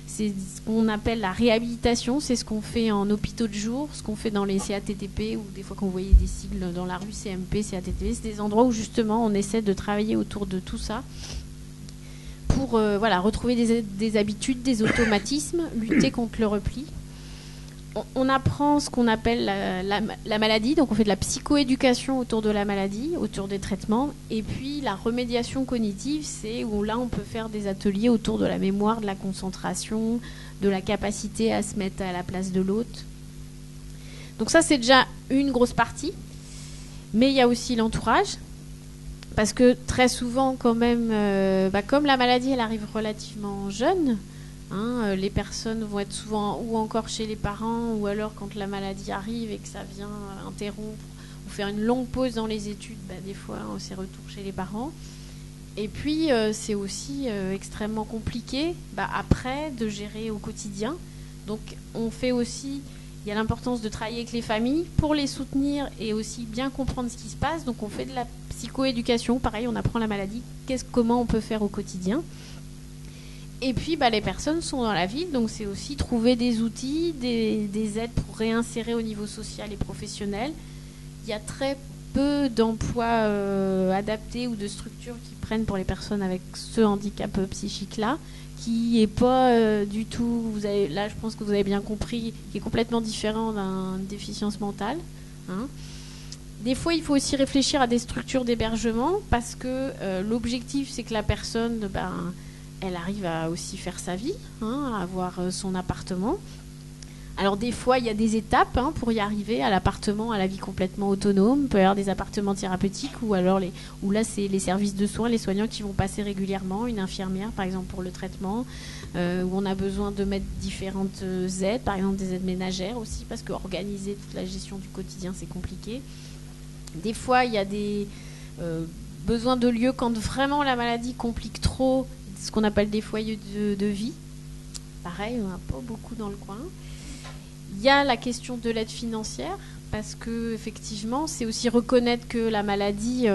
c'est ce qu'on appelle la réhabilitation. C'est ce qu'on fait en hôpitaux de jour, ce qu'on fait dans les CATTP, ou des fois quand vous voyez des sigles dans la rue, CMP, CATTP. C'est des endroits où justement on essaie de travailler autour de tout ça. Pour retrouver des habitudes, des automatismes, lutter contre le repli. On apprend ce qu'on appelle la maladie, donc on fait de la psychoéducation autour de la maladie, autour des traitements, et puis la remédiation cognitive, c'est où là on peut faire des ateliers autour de la mémoire, de la concentration, de la capacité à se mettre à la place de l'autre. Donc ça c'est déjà une grosse partie, mais il y a aussi l'entourage. Parce que très souvent, quand même, comme la maladie, elle arrive relativement jeune, les personnes vont être souvent ou encore chez les parents, ou alors quand la maladie arrive et que ça vient interrompre ou faire une longue pause dans les études, des fois, c'est retour chez les parents. Et puis, c'est aussi extrêmement compliqué après de gérer au quotidien. Donc, on fait aussi... Il y a l'importance de travailler avec les familles pour les soutenir et aussi bien comprendre ce qui se passe. Donc on fait de la psychoéducation, pareil, on apprend la maladie, comment on peut faire au quotidien. Et puis les personnes sont dans la ville, donc c'est aussi trouver des outils, des aides pour réinsérer au niveau social et professionnel. Il y a très peu d'emplois adaptés ou de structures qui prennent pour les personnes avec ce handicap psychique-là, qui n'est pas du tout, là je pense que vous avez bien compris, qui est complètement différent d'une déficience mentale. Des fois, il faut aussi réfléchir à des structures d'hébergement parce que l'objectif, c'est que la personne elle arrive à aussi faire sa vie, à avoir son appartement. Alors des fois, il y a des étapes pour y arriver à l'appartement, à la vie complètement autonome. Il peut y avoir des appartements thérapeutiques où là, c'est les services de soins, les soignants qui vont passer régulièrement, une infirmière par exemple pour le traitement, où on a besoin de mettre différentes aides, par exemple des aides ménagères aussi, parce qu'organiser toute la gestion du quotidien, c'est compliqué. Des fois, il y a des besoins de lieux quand vraiment la maladie complique trop, ce qu'on appelle des foyers de vie. Pareil, on n'a pas beaucoup dans le coin. Il y a la question de l'aide financière, parce que effectivement, c'est aussi reconnaître que la maladie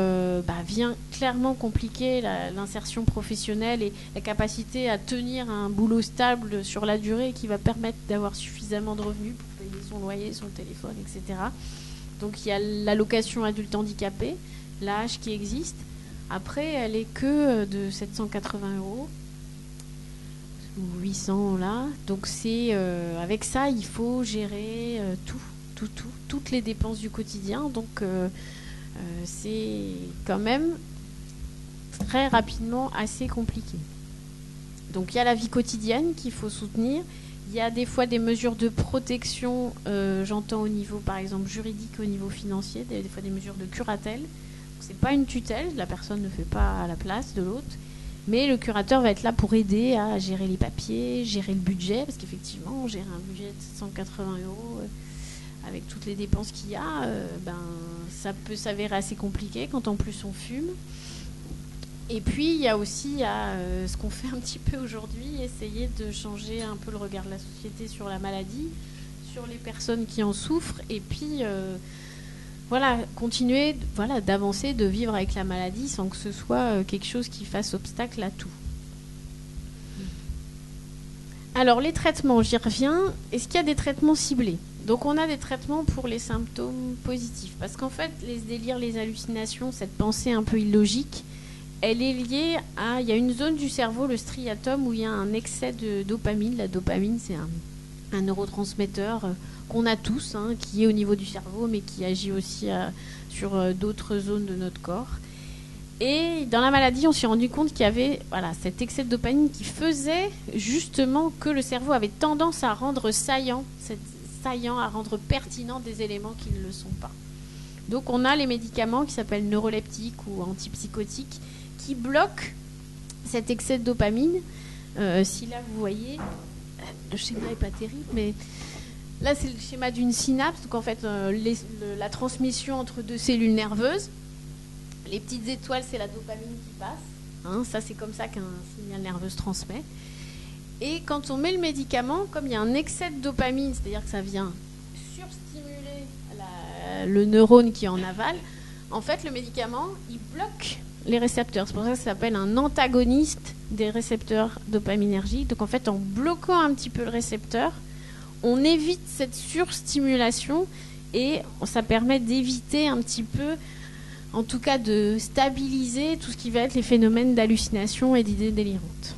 vient clairement compliquer l'insertion professionnelle et la capacité à tenir un boulot stable sur la durée qui va permettre d'avoir suffisamment de revenus pour payer son loyer, son téléphone, etc. Donc il y a l'allocation adulte handicapé, l'AH qui existe. Après, elle est que de 780 € ou 800 là. Donc c'est avec ça, il faut gérer toutes les dépenses du quotidien. Donc c'est quand même très rapidement assez compliqué. Donc il y a la vie quotidienne qu'il faut soutenir. Il y a des fois des mesures de protection, j'entends au niveau par exemple juridique, au niveau financier, des fois des mesures de curatelle. C'est pas une tutelle, la personne ne fait pas à la place de l'autre, mais le curateur va être là pour aider à gérer les papiers, gérer le budget, parce qu'effectivement, gérer un budget de 180 € avec toutes les dépenses qu'il y a, ça peut s'avérer assez compliqué quand en plus on fume. Et puis il y a aussi ce qu'on fait un petit peu aujourd'hui, essayer de changer un peu le regard de la société sur la maladie, sur les personnes qui en souffrent, et puis continuer d'avancer, de vivre avec la maladie sans que ce soit quelque chose qui fasse obstacle à tout. Alors les traitements, j'y reviens. Est-ce qu'il y a des traitements ciblés ? Donc on a des traitements pour les symptômes positifs, parce qu'en fait les délires, les hallucinations, cette pensée un peu illogique, elle est liée à... Il y a une zone du cerveau, le striatum, où il y a un excès de dopamine. La dopamine, c'est un neurotransmetteur qu'on a tous, qui est au niveau du cerveau, mais qui agit aussi sur d'autres zones de notre corps. Et dans la maladie, on s'est rendu compte qu'il y avait cet excès de dopamine qui faisait justement que le cerveau avait tendance à rendre saillant, à rendre pertinent des éléments qui ne le sont pas. Donc on a les médicaments qui s'appellent neuroleptiques ou antipsychotiques qui bloquent cet excès de dopamine. Si là vous voyez, le schéma n'est pas terrible, mais là c'est le schéma d'une synapse. Donc en fait la transmission entre deux cellules nerveuses. Les petites étoiles, c'est la dopamine qui passe. Ça c'est comme ça qu'un signal nerveux se transmet. Et quand on met le médicament, comme il y a un excès de dopamine, c'est-à-dire que ça vient surstimuler le neurone qui est en aval, en fait le médicament il bloque les récepteurs. C'est pour ça que ça s'appelle un antagoniste des récepteurs dopaminergiques. Donc en fait, en bloquant un petit peu le récepteur, on évite cette surstimulation et ça permet d'éviter un petit peu, en tout cas de stabiliser tout ce qui va être les phénomènes d'hallucination et d'idées délirantes.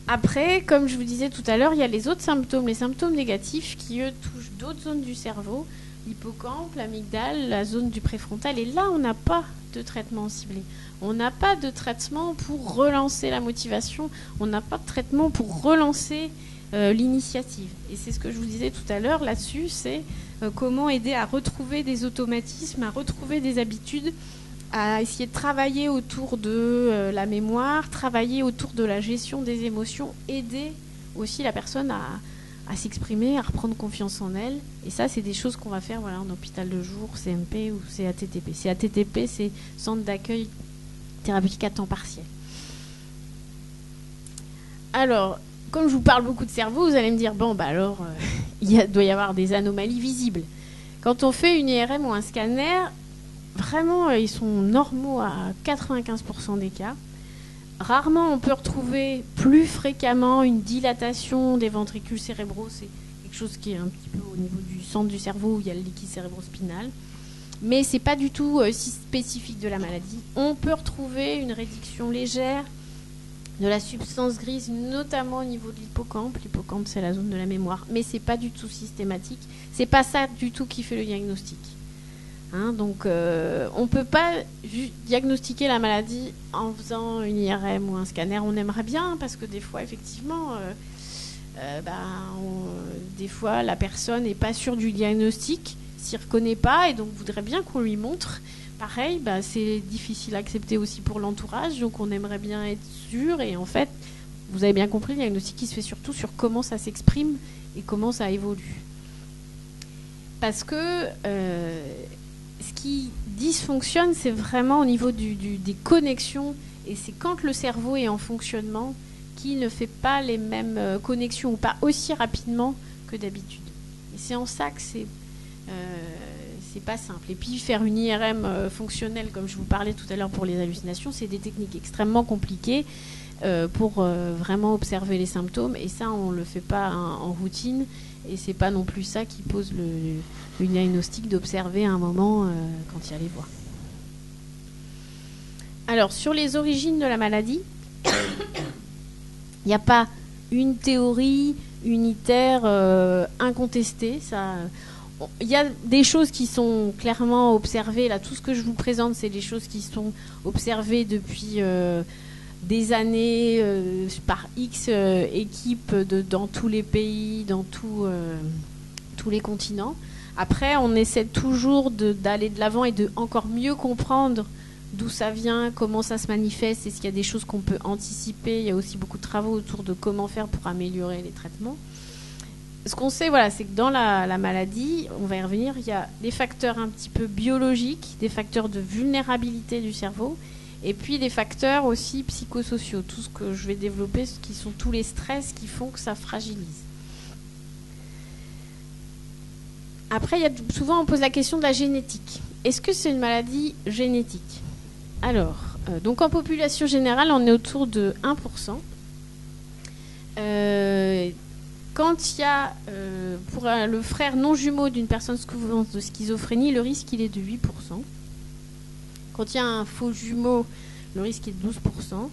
Après, comme je vous disais tout à l'heure, il y a les autres symptômes, les symptômes négatifs qui, eux, touchent d'autres zones du cerveau, l'hippocampe, l'amygdale, la zone du préfrontal. Et là, on n'a pas de traitement ciblé. On n'a pas de traitement pour relancer la motivation. On n'a pas de traitement pour relancer l'initiative. Et c'est ce que je vous disais tout à l'heure là-dessus, c'est comment aider à retrouver des automatismes, à retrouver des habitudes, à essayer de travailler autour de la mémoire, travailler autour de la gestion des émotions, aider aussi la personne à s'exprimer, à reprendre confiance en elle. Et ça, c'est des choses qu'on va faire en hôpital de jour, CMP ou CATTP. CATTP, c'est Centre d'accueil thérapeutique à temps partiel. Alors, comme je vous parle beaucoup de cerveau, vous allez me dire, il doit y avoir des anomalies visibles. Quand on fait une IRM ou un scanner, vraiment, ils sont normaux à 95% des cas. Rarement, on peut retrouver plus fréquemment une dilatation des ventricules cérébraux. C'est quelque chose qui est un petit peu au niveau du centre du cerveau où il y a le liquide cérébrospinal. Mais ce n'est pas du tout si spécifique de la maladie. On peut retrouver une réduction légère de la substance grise, notamment au niveau de l'hippocampe. L'hippocampe, c'est la zone de la mémoire. Mais ce n'est pas du tout systématique. Ce n'est pas ça du tout qui fait le diagnostic. Hein, donc, on ne peut pas diagnostiquer la maladie en faisant une IRM ou un scanner. On aimerait bien, parce que des fois, effectivement, des fois, la personne n'est pas sûre du diagnostic, s'y reconnaît pas, et donc voudrait bien qu'on lui montre. Pareil, c'est difficile à accepter aussi pour l'entourage, donc on aimerait bien être sûr. Et en fait, vous avez bien compris, le diagnostic, il se fait surtout sur comment ça s'exprime et comment ça évolue. Parce que ce qui dysfonctionne, c'est vraiment au niveau des connexions, et c'est quand le cerveau est en fonctionnement qu'il ne fait pas les mêmes connexions, ou pas aussi rapidement que d'habitude. Et c'est en ça que c'est pas simple. Et puis faire une IRM fonctionnelle, comme je vous parlais tout à l'heure pour les hallucinations, c'est des techniques extrêmement compliquées pour vraiment observer les symptômes, et ça on le fait pas en routine, et c'est pas non plus ça qui pose le diagnostic d'observer à un moment quand il y a les voix. Alors sur les origines de la maladie, il n'y a pas une théorie unitaire incontestée. Il y a des choses qui sont clairement observées. Là, tout ce que je vous présente, c'est des choses qui sont observées depuis des années par X équipes dans tous les pays, dans tous les continents. Après, on essaie toujours d'aller de l'avant et de encore mieux comprendre d'où ça vient, comment ça se manifeste, est-ce qu'il y a des choses qu'on peut anticiper. Il y a aussi beaucoup de travaux autour de comment faire pour améliorer les traitements. Ce qu'on sait, c'est que dans la maladie, on va y revenir, il y a des facteurs un petit peu biologiques, des facteurs de vulnérabilité du cerveau, et puis des facteurs aussi psychosociaux, tout ce que je vais développer, ce qui sont tous les stress qui font que ça fragilise. Après, souvent on pose la question de la génétique. Est-ce que c'est une maladie génétique ? Alors, donc en population générale, on est autour de 1%. Quand il y a, pour le frère non jumeau d'une personne souffrant de schizophrénie, le risque il est de 8%. Quand il y a un faux jumeau, le risque est de 12%.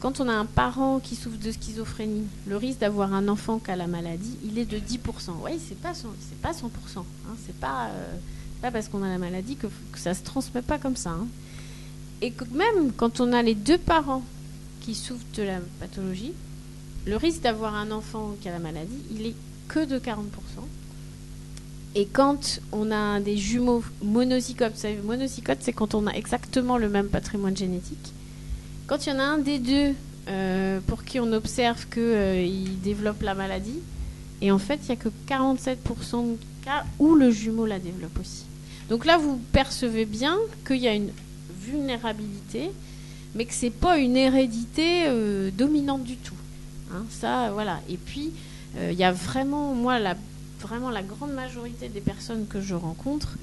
Quand on a un parent qui souffre de schizophrénie, le risque d'avoir un enfant qui a la maladie, il est de 10%. Oui, c'est pas 100%. Hein, c'est pas parce qu'on a la maladie que ça se transmet pas comme ça. Hein. Et que même quand on a les deux parents qui souffrent de la pathologie, le risque d'avoir un enfant qui a la maladie, il est que de 40%. Et quand on a des jumeaux monozygotes, vous savez, monozygote, c'est quand on a exactement le même patrimoine génétique. Quand il y en a un des deux pour qui on observe qu'il développe la maladie, et en fait, il n'y a que 47% de cas où le jumeau la développe aussi. Donc là, vous percevez bien qu'il y a une vulnérabilité, mais que ce n'est pas une hérédité dominante du tout. Hein, ça, voilà. Et puis, il y a vraiment, vraiment la grande majorité des personnes que je rencontre,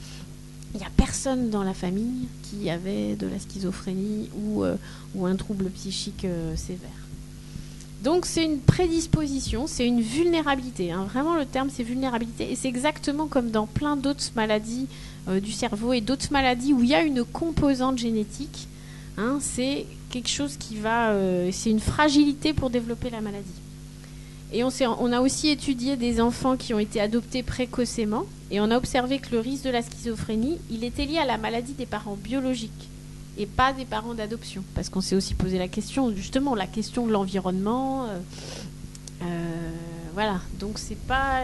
il n'y a personne dans la famille qui avait de la schizophrénie ou un trouble psychique sévère. Donc c'est une prédisposition, c'est une vulnérabilité. Hein. Vraiment le terme c'est vulnérabilité, et c'est exactement comme dans plein d'autres maladies du cerveau et d'autres maladies où il y a une composante génétique. Hein, c'est quelque chose qui va, c'est une fragilité pour développer la maladie. Et on a aussi étudié des enfants qui ont été adoptés précocement, et on a observé que le risque de la schizophrénie, il était lié à la maladie des parents biologiques et pas des parents d'adoption, parce qu'on s'est aussi posé la question, justement, la question de l'environnement. Voilà, donc c'est pas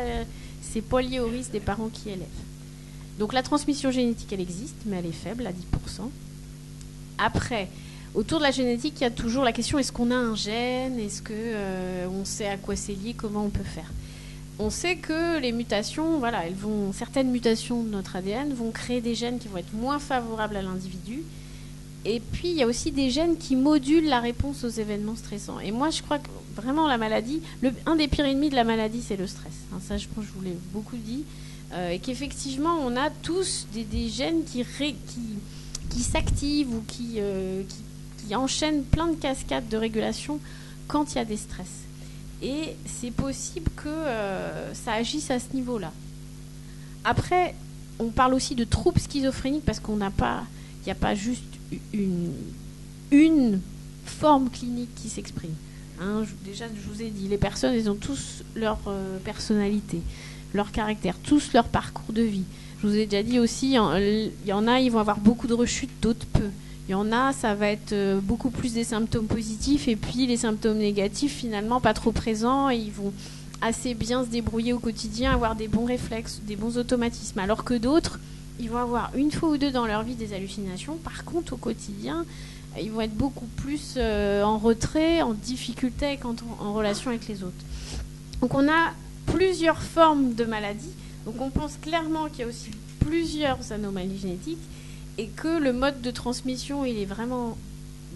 lié au risque des parents qui élèvent. Donc la transmission génétique, elle existe, mais elle est faible, à 10%. Après, autour de la génétique, il y a toujours la question, est-ce qu'on a un gène ? Est-ce qu'on sait à quoi c'est lié ? Comment on peut faire ? On sait que les mutations, voilà, certaines mutations de notre ADN vont créer des gènes qui vont être moins favorables à l'individu. Et puis, il y a aussi des gènes qui modulent la réponse aux événements stressants. Et moi, je crois que vraiment la maladie, un des pires ennemis de la maladie, c'est le stress. Hein, ça, je pense que je vous l'ai beaucoup dit. Et qu'effectivement, on a tous des gènes qui s'activent ou qui enchaînent plein de cascades de régulation quand il y a des stress. Et c'est possible que ça agisse à ce niveau-là. Après, on parle aussi de troubles schizophréniques parce qu'il n'y a pas juste une forme clinique qui s'exprime. Hein, déjà, je vous ai dit, les personnes, elles ont tous leur personnalité. leur caractère, tous leur parcours de vie. Je vous ai déjà dit aussi, il y en a, ils vont avoir beaucoup de rechutes, d'autres peu. Il y en a, ça va être beaucoup plus des symptômes positifs, et puis les symptômes négatifs, finalement, pas trop présents, et ils vont assez bien se débrouiller au quotidien, avoir des bons réflexes, des bons automatismes. Alors que d'autres, ils vont avoir une fois ou deux dans leur vie des hallucinations. Par contre, au quotidien, ils vont être beaucoup plus en retrait, en difficulté en relation avec les autres. Donc on a plusieurs formes de maladies. Donc on pense clairement qu'il y a aussi plusieurs anomalies génétiques et que le mode de transmission, il est vraiment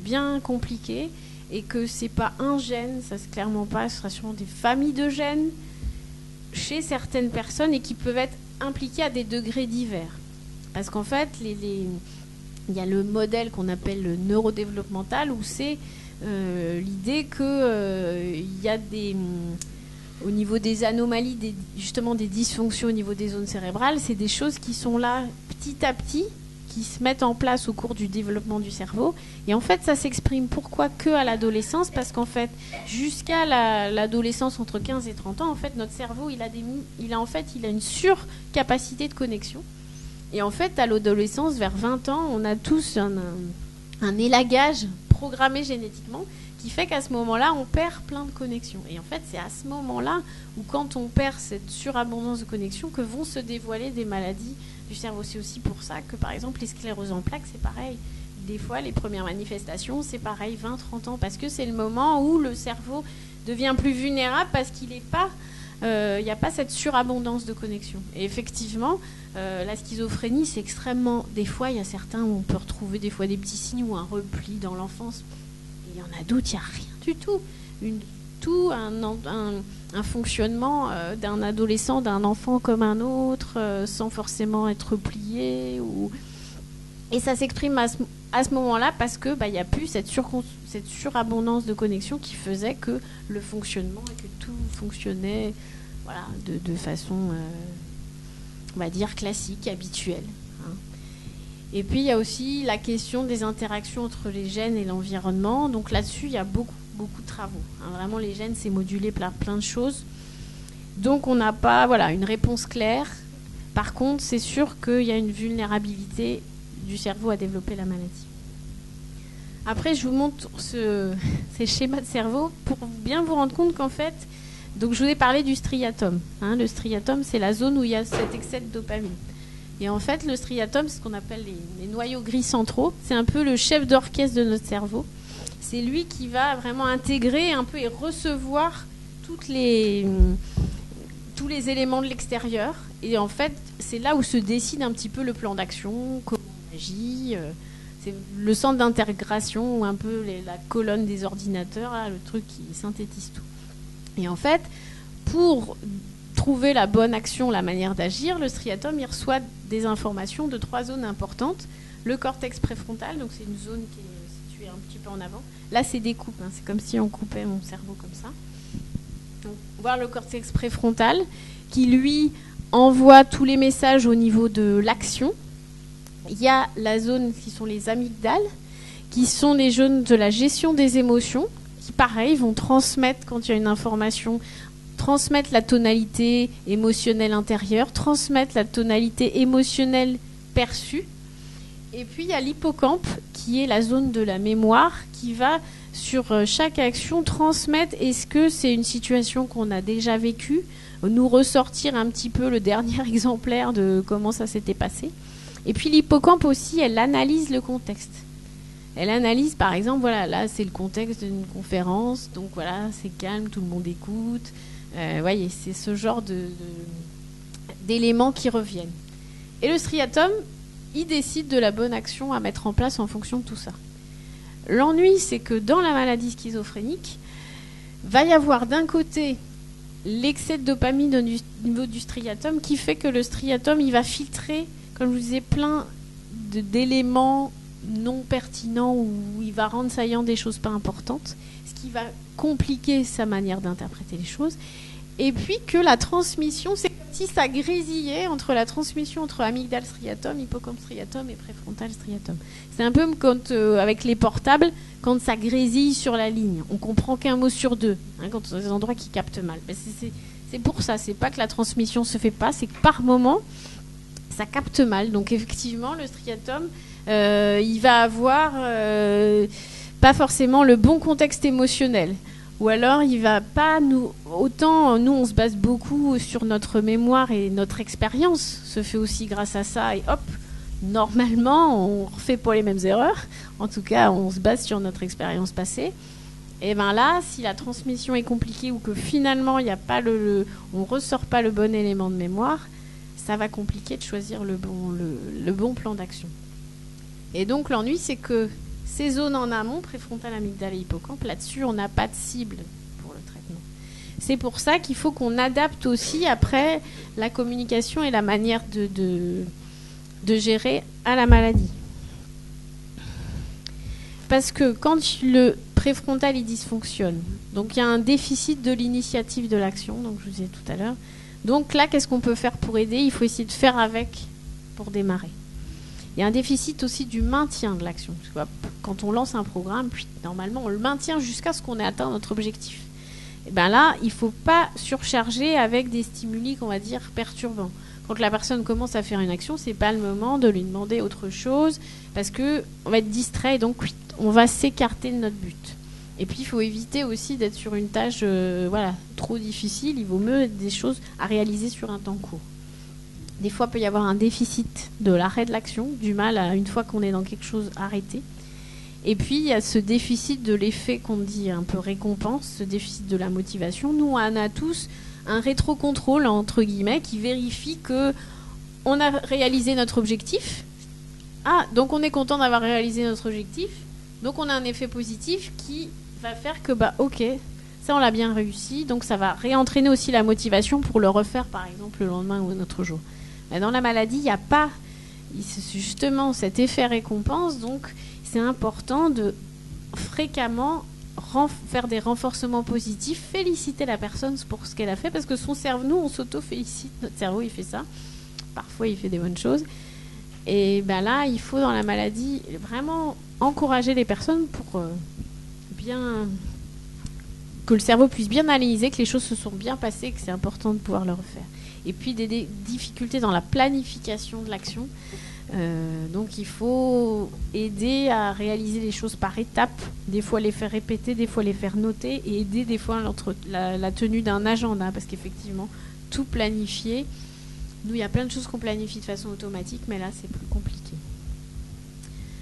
bien compliqué et que c'est pas un gène, ça c'est clairement pas, ce sera sûrement des familles de gènes chez certaines personnes et qui peuvent être impliquées à des degrés divers. Parce qu'en fait, il y a le modèle qu'on appelle le neurodéveloppemental où c'est l'idée qu'il y a au niveau des anomalies, justement des dysfonctions au niveau des zones cérébrales, c'est des choses qui sont là petit à petit, qui se mettent en place au cours du développement du cerveau. Et en fait, ça s'exprime pourquoi que à l'adolescence, parce qu'en fait, jusqu'à l'adolescence entre 15 et 30 ans, en fait, notre cerveau, il a une surcapacité de connexion. Et en fait, à l'adolescence, vers 20 ans, on a tous un élagage programmé génétiquement qui fait qu'à ce moment-là, on perd plein de connexions. Et en fait, c'est à ce moment-là où, quand on perd cette surabondance de connexions, que vont se dévoiler des maladies du cerveau. C'est aussi pour ça que, par exemple, les scléroses en plaques, c'est pareil. Des fois, les premières manifestations, c'est pareil, 20-30 ans, parce que c'est le moment où le cerveau devient plus vulnérable parce qu'il n'est pas... il n'y a pas cette surabondance de connexions. Et effectivement, la schizophrénie, c'est extrêmement... Des fois, il y a certains où on peut retrouver des fois des petits signes ou un repli dans l'enfance. Et il y en a d'autres, il n'y a rien du tout. Un fonctionnement d'un adolescent, d'un enfant comme un autre, sans forcément être replié. Et ça s'exprime à ce moment-là parce qu'il n'y a plus cette surabondance de connexion qui faisait que le fonctionnement et que tout fonctionnait de façon, on va dire, classique, habituelle. Hein. Et puis il y a aussi la question des interactions entre les gènes et l'environnement. Donc là-dessus, il y a beaucoup de travaux. Hein. Vraiment, les gènes, c'est modulé par plein de choses. Donc on n'a pas une réponse claire. Par contre, c'est sûr qu'il y a une vulnérabilité du cerveau à développer la maladie. Après, je vous montre ces schémas de cerveau pour bien vous rendre compte qu'en fait, donc je vous ai parlé du striatum. Hein, le striatum, c'est la zone où il y a cet excès de dopamine. Et en fait, le striatum, c'est ce qu'on appelle les noyaux gris centraux. C'est un peu le chef d'orchestre de notre cerveau. C'est lui qui va vraiment intégrer un peu et recevoir tous les éléments de l'extérieur. Et en fait, c'est là où se décide un petit peu le plan d'action, comment on agit. C'est le centre d'intégration ou un peu la colonne des ordinateurs, là, le truc qui synthétise tout. Et en fait, pour trouver la bonne action, la manière d'agir, le striatum, il reçoit des informations de 3 zones importantes. Le cortex préfrontal, donc c'est une zone qui est située un petit peu en avant. Là, c'est des coupes, hein, c'est comme si on coupait mon cerveau comme ça. Donc, voir le cortex préfrontal qui, lui, envoie tous les messages au niveau de l'action. Il y a la zone qui sont les amygdales, qui sont les zones de la gestion des émotions, qui, pareil, vont transmettre, quand il y a une information, transmettre la tonalité émotionnelle intérieure, transmettre la tonalité émotionnelle perçue. Et puis, il y a l'hippocampe, qui est la zone de la mémoire, qui va, sur chaque action, transmettre est-ce que c'est une situation qu'on a déjà vécue, nous ressortir un petit peu le dernier exemplaire de comment ça s'était passé. Et puis, l'hippocampe aussi, elle analyse le contexte. Elle analyse, par exemple, là, c'est le contexte d'une conférence, donc voilà, c'est calme, tout le monde écoute. Voyez, c'est ce genre d'éléments qui reviennent. Et le striatum, il décide de la bonne action à mettre en place en fonction de tout ça. L'ennui, c'est que dans la maladie schizophrénique, va y avoir d'un côté l'excès de dopamine au niveau du striatum qui fait que le striatum, il va filtrer, comme je vous disais, plein d'éléments non pertinents où il va rendre saillant des choses pas importantes, ce qui va compliquer sa manière d'interpréter les choses. Et puis que la transmission, c'est comme si ça grésillait entre la transmission entre amygdale striatum, hippocampe striatum et préfrontal striatum. C'est un peu comme quand, avec les portables, quand ça grésille sur la ligne. On comprend qu'un mot sur deux, hein, quand on a des endroits qui captent mal. C'est pour ça, c'est pas que la transmission se fait pas, c'est que par moment, ça capte mal. Donc effectivement, le striatum, il va avoir pas forcément le bon contexte émotionnel. Ou alors, il va pas nous... Autant, nous, on se base beaucoup sur notre mémoire et notre expérience se fait aussi grâce à ça. Et hop, normalement, on ne refait pas les mêmes erreurs. En tout cas, on se base sur notre expérience passée. Et bien là, si la transmission est compliquée ou que finalement, il y a pas on ne ressort pas le bon élément de mémoire, ça va compliquer de choisir le bon plan d'action. Et donc, l'ennui, c'est que ces zones en amont, préfrontale, amygdale et hippocampe, là-dessus, on n'a pas de cible pour le traitement. C'est pour ça qu'il faut qu'on adapte aussi après la communication et la manière de gérer à la maladie. Parce que quand le préfrontal il dysfonctionne, donc il y a un déficit de l'initiative de l'action, donc je vous disais tout à l'heure. Donc là, qu'est-ce qu'on peut faire pour aider ? Il faut essayer de faire avec pour démarrer. Il y a un déficit aussi du maintien de l'action. Parce que, quand on lance un programme, puis normalement on le maintient jusqu'à ce qu'on ait atteint notre objectif. Et bien là, il ne faut pas surcharger avec des stimuli qu'on va dire perturbants. Quand la personne commence à faire une action, ce n'est pas le moment de lui demander autre chose parce qu'on va être distrait et donc on va s'écarter de notre but. Et puis il faut éviter aussi d'être sur une tâche trop difficile. Il vaut mieux des choses à réaliser sur un temps court. Des fois, il peut y avoir un déficit de l'arrêt de l'action, du mal à, une fois qu'on est dans quelque chose, arrêter. Et puis, il y a ce déficit de l'effet qu'on dit un peu récompense, ce déficit de la motivation. Nous, on a tous un rétro-contrôle, entre guillemets, qui vérifie qu'on a réalisé notre objectif. Ah, donc on est content d'avoir réalisé notre objectif. Donc on a un effet positif qui va faire que, ok, ça on l'a bien réussi. Donc ça va réentraîner aussi la motivation pour le refaire, par exemple, le lendemain ou un autre jour. Mais dans la maladie, il n'y a pas justement cet effet récompense. Donc c'est important de fréquemment faire des renforcements positifs, féliciter la personne pour ce qu'elle a fait, parce que son cerveau, nous on s'auto-félicite, notre cerveau il fait ça, parfois il fait des bonnes choses, et là il faut dans la maladie vraiment encourager les personnes pour bien que le cerveau puisse bien analyser que les choses se sont bien passées, que c'est important de pouvoir le refaire. Et puis des difficultés dans la planification de l'action. Donc il faut aider à réaliser les choses par étapes, des fois les faire répéter, des fois les faire noter, et aider des fois la tenue d'un agenda, parce qu'effectivement tout planifier, nous il y a plein de choses qu'on planifie de façon automatique, mais là c'est plus compliqué.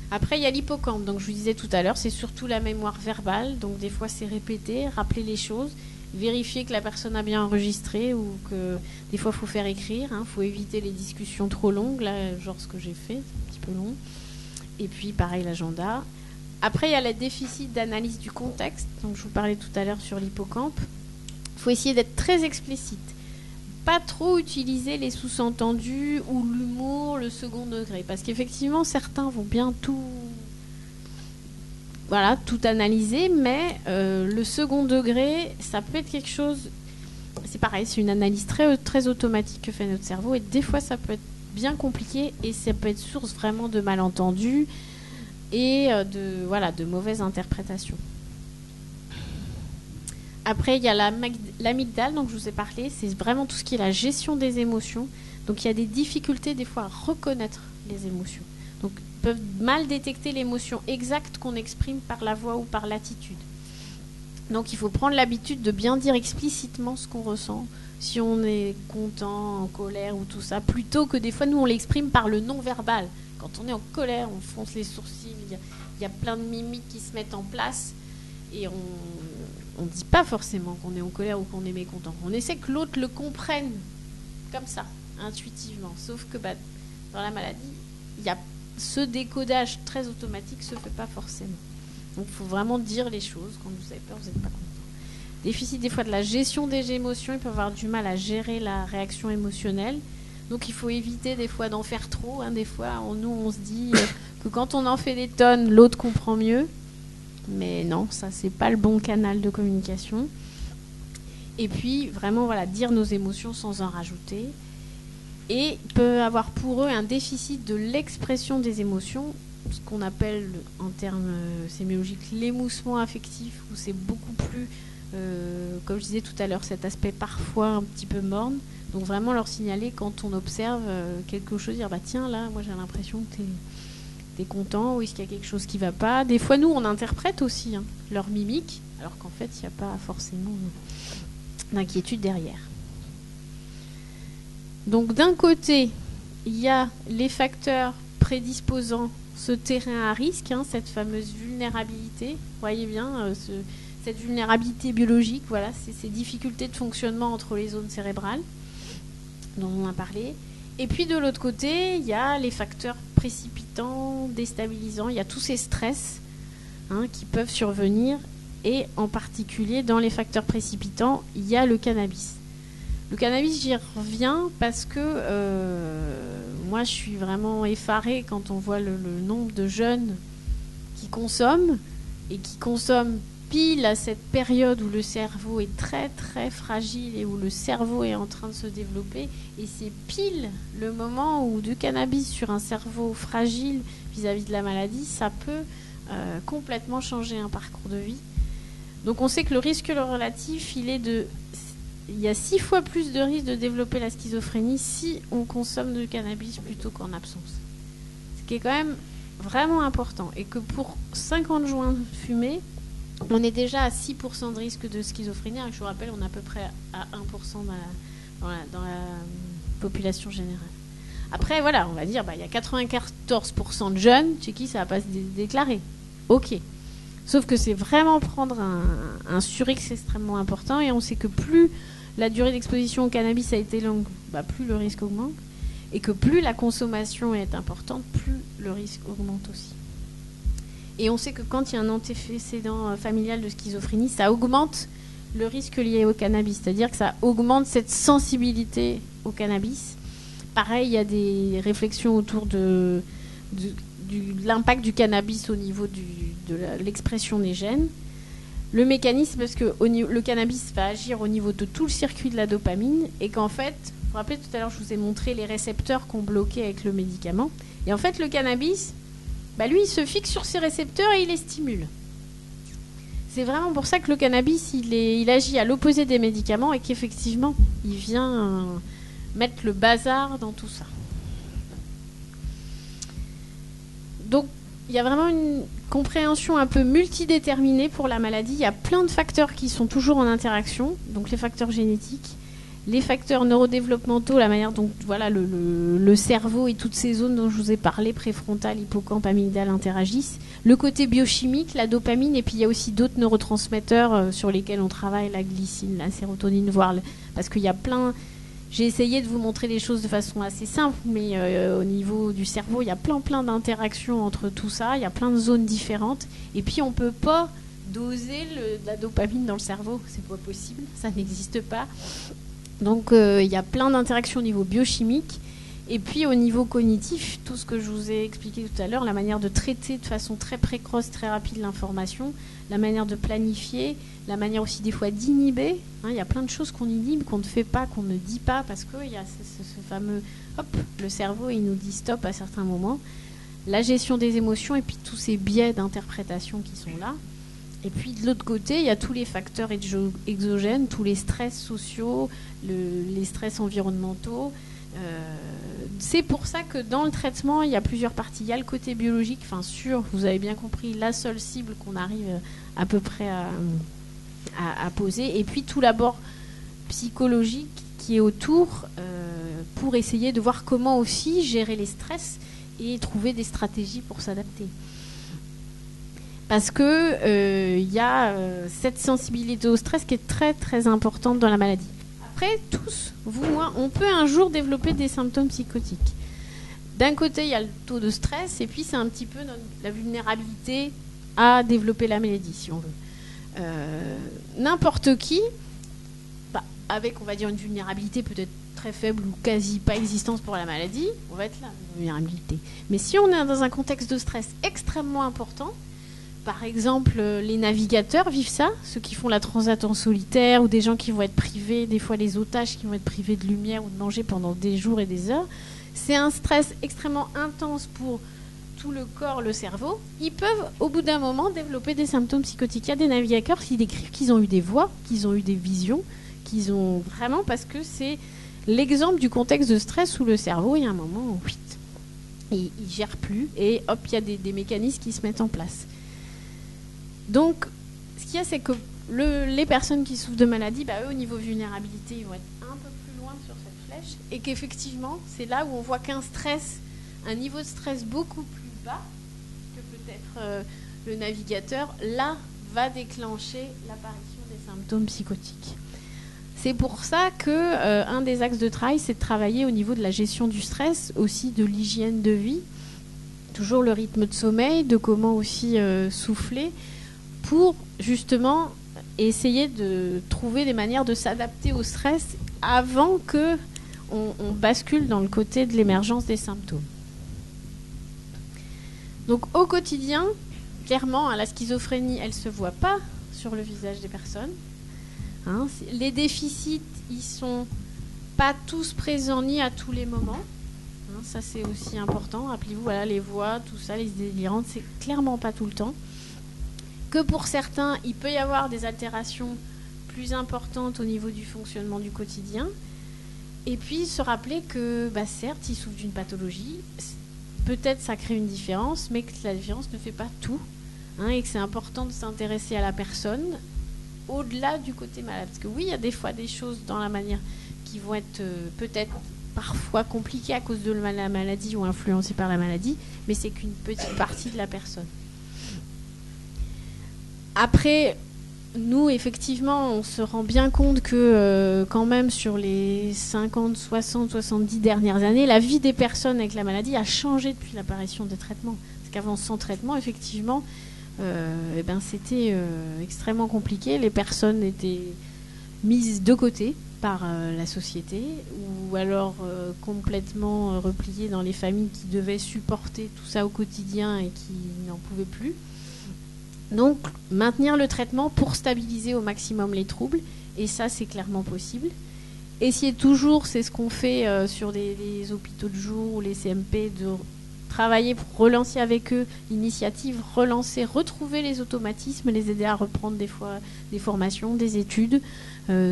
Après il y a l'hippocampe, donc je vous disais tout à l'heure, c'est surtout la mémoire verbale, donc des fois c'est répéter, rappeler les choses, vérifier que la personne a bien enregistré, ou que des fois il faut faire écrire, faut éviter les discussions trop longues, là, genre ce que j'ai fait, c'est un petit peu long. Et puis pareil l'agenda. Après il y a le déficit d'analyse du contexte, donc je vous parlais tout à l'heure sur l'hippocampe. Il faut essayer d'être très explicite, pas trop utiliser les sous-entendus ou l'humour, le second degré, parce qu'effectivement certains vont bien tout analyser, mais le second degré, ça peut être quelque chose, c'est pareil, c'est une analyse très, très automatique que fait notre cerveau, et des fois ça peut être bien compliqué, et ça peut être source vraiment de malentendus et de mauvaises interprétations. Après, il y a l'amygdale, donc je vous ai parlé, c'est vraiment tout ce qui est la gestion des émotions, donc il y a des difficultés des fois à reconnaître les émotions. Donc, peuvent mal détecter l'émotion exacte qu'on exprime par la voix ou par l'attitude. Donc, il faut prendre l'habitude de bien dire explicitement ce qu'on ressent, si on est content, en colère ou tout ça, plutôt que des fois, nous, on l'exprime par le non-verbal. Quand on est en colère, on fronce les sourcils, il y a plein de mimiques qui se mettent en place, et on ne dit pas forcément qu'on est en colère ou qu'on est mécontent. On essaie que l'autre le comprenne comme ça, intuitivement. Sauf que dans la maladie, il y a ce décodage très automatique se fait pas forcément. Donc il faut vraiment dire les choses. Quand vous avez peur, vous n'êtes pas content. Déficit des fois de la gestion des émotions, il peut avoir du mal à gérer la réaction émotionnelle. Donc il faut éviter des fois d'en faire trop. Des fois, nous on se dit que quand on en fait des tonnes, l'autre comprend mieux. Mais non, ça c'est pas le bon canal de communication. Et puis vraiment dire nos émotions sans en rajouter. Et peut avoir pour eux un déficit de l'expression des émotions, ce qu'on appelle en termes sémiologiques l'émoussement affectif, où c'est beaucoup plus Comme je disais tout à l'heure, cet aspect parfois un petit peu morne. Donc vraiment leur signaler quand on observe quelque chose, dire bah tiens là, moi j'ai l'impression que t'es content, ou est-ce qu'il y a quelque chose qui va pas. Des fois nous on interprète aussi leur mimique, alors qu'en fait il n'y a pas forcément d'inquiétude derrière. Donc d'un côté, il y a les facteurs prédisposant ce terrain à risque, cette fameuse vulnérabilité. Vous voyez bien cette vulnérabilité biologique, voilà, c'est ces difficultés de fonctionnement entre les zones cérébrales dont on a parlé. Et puis de l'autre côté, il y a les facteurs précipitants, déstabilisants, il y a tous ces stress qui peuvent survenir, et en particulier dans les facteurs précipitants, il y a le cannabis. Le cannabis, j'y reviens parce que moi je suis vraiment effarée quand on voit le nombre de jeunes qui consomment, et qui consomment pile à cette période où le cerveau est très très fragile et où le cerveau est en train de se développer, et c'est pile le moment où du cannabis sur un cerveau fragile vis-à-vis de la maladie, ça peut complètement changer un parcours de vie. Donc on sait que le risque relatif, il y a 6 fois plus de risque de développer la schizophrénie si on consomme du cannabis plutôt qu'en absence. Ce qui est quand même vraiment important, et que pour 50 joints fumés, on est déjà à 6% de risque de schizophrénie. Je vous rappelle, on est à peu près à 1% dans la population générale. Après, voilà, on va dire, il y a 94% de jeunes chez qui ça ne va pas se déclarer. Ok. Sauf que c'est vraiment prendre un surrisque extrêmement important, et on sait que plus la durée d'exposition au cannabis a été longue, plus le risque augmente, et que plus la consommation est importante, plus le risque augmente aussi. Et on sait que quand il y a un antécédent familial de schizophrénie, ça augmente le risque lié au cannabis, c'est-à-dire que ça augmente cette sensibilité au cannabis. Pareil, il y a des réflexions autour de l'impact du cannabis au niveau de l'expression des gènes. Le mécanisme, parce que le cannabis va agir au niveau de tout le circuit de la dopamine, et qu'en fait, vous vous rappelez tout à l'heure, je vous ai montré les récepteurs qu'on bloquait avec le médicament, et en fait le cannabis, lui il se fixe sur ces récepteurs et il les stimule. C'est vraiment pour ça que le cannabis il agit à l'opposé des médicaments, et qu'effectivement il vient mettre le bazar dans tout ça. Donc il y a vraiment une compréhension un peu multidéterminée pour la maladie. Il y a plein de facteurs qui sont toujours en interaction, donc les facteurs génétiques, les facteurs neurodéveloppementaux, la manière dont le cerveau et toutes ces zones dont je vous ai parlé, préfrontale, hippocampe, amygdale, interagissent, le côté biochimique, la dopamine, et puis il y a aussi d'autres neurotransmetteurs sur lesquels on travaille, la glycine, la sérotonine, parce qu'il y a plein... J'ai essayé de vous montrer les choses de façon assez simple, mais au niveau du cerveau, il y a plein d'interactions entre tout ça, il y a plein de zones différentes, et puis on ne peut pas doser de la dopamine dans le cerveau, c'est pas possible, ça n'existe pas. Donc il y a plein d'interactions au niveau biochimique, et puis au niveau cognitif, tout ce que je vous ai expliqué tout à l'heure, la manière de traiter de façon très précoce, très rapide l'information, la manière de planifier, la manière aussi des fois d'inhiber. Il y a plein de choses qu'on inhibe, qu'on ne fait pas, qu'on ne dit pas, parce qu'il y a ce fameux, le cerveau, il nous dit stop à certains moments. La gestion des émotions, et puis tous ces biais d'interprétation qui sont là. Et puis de l'autre côté, il y a tous les facteurs exogènes, tous les stress sociaux, les stress environnementaux. C'est pour ça que dans le traitement, il y a plusieurs parties. Il y a le côté biologique, vous avez bien compris, la seule cible qu'on arrive à peu près à poser. Et puis tout l'abord psychologique qui est autour pour essayer de voir comment aussi gérer les stress et trouver des stratégies pour s'adapter. Parce que y a cette sensibilité au stress qui est très très importante dans la maladie. Après, tous, vous, moi, on peut un jour développer des symptômes psychotiques. D'un côté, il y a le taux de stress, et puis c'est un petit peu la vulnérabilité à développer la maladie, si on veut. N'importe qui, avec, on va dire, une vulnérabilité peut-être très faible ou quasi pas existante pour la maladie, on va être là, une vulnérabilité. Mais si on est dans un contexte de stress extrêmement important, par exemple, les navigateurs vivent ça, ceux qui font la transat en solitaire, ou des gens qui vont être privés, des fois les otages qui vont être privés de lumière ou de manger pendant des jours et des heures. C'est un stress extrêmement intense pour tout le corps, le cerveau, ils peuvent au bout d'un moment développer des symptômes psychotiques. Il y a des navigateurs qui décrivent qu'ils ont eu des voix, qu'ils ont eu des visions, qu'ils ont vraiment, parce que c'est l'exemple du contexte de stress où le cerveau, il y a un moment où il ne gère plus et hop, il y a des mécanismes qui se mettent en place. Donc, ce qu'il y a, c'est que les personnes qui souffrent de maladies, eux, au niveau vulnérabilité, ils vont être un peu plus loin sur cette flèche et qu'effectivement, c'est là où on voit qu'un niveau de stress beaucoup plus bas que peut-être le navigateur, là, va déclencher l'apparition des symptômes psychotiques. C'est pour ça que un des axes de travail, c'est de travailler au niveau de la gestion du stress, aussi de l'hygiène de vie, toujours le rythme de sommeil, de comment aussi souffler, pour justement essayer de trouver des manières de s'adapter au stress avant que on bascule dans le côté de l'émergence des symptômes. Donc au quotidien, clairement, la schizophrénie, elle ne se voit pas sur le visage des personnes. Les déficits, ils ne sont pas tous présents ni à tous les moments. Ça, c'est aussi important. Rappelez-vous, les voix, tout ça, les délirantes, c'est clairement pas tout le temps. Que pour certains, il peut y avoir des altérations plus importantes au niveau du fonctionnement du quotidien. Et puis se rappeler que, certes, ils souffrent d'une pathologie, peut-être ça crée une différence, mais que la différence ne fait pas tout, et que c'est important de s'intéresser à la personne au-delà du côté malade. Parce que oui, il y a des fois des choses dans la manière qui vont être peut-être parfois compliquées à cause de la maladie ou influencées par la maladie, mais c'est qu'une petite partie de la personne. Après, nous, effectivement, on se rend bien compte que quand même sur les 50, 60, 70 dernières années, la vie des personnes avec la maladie a changé depuis l'apparition des traitements. Parce qu'avant, sans traitement, effectivement, c'était extrêmement compliqué. Les personnes étaient mises de côté par la société ou alors complètement repliées dans les familles qui devaient supporter tout ça au quotidien et qui n'en pouvaient plus. Donc, maintenir le traitement pour stabiliser au maximum les troubles, et ça, c'est clairement possible. Essayer toujours, c'est ce qu'on fait sur les hôpitaux de jour ou les CMP, de travailler pour relancer avec eux l'initiative, retrouver les automatismes, les aider à reprendre des fois des formations, des études,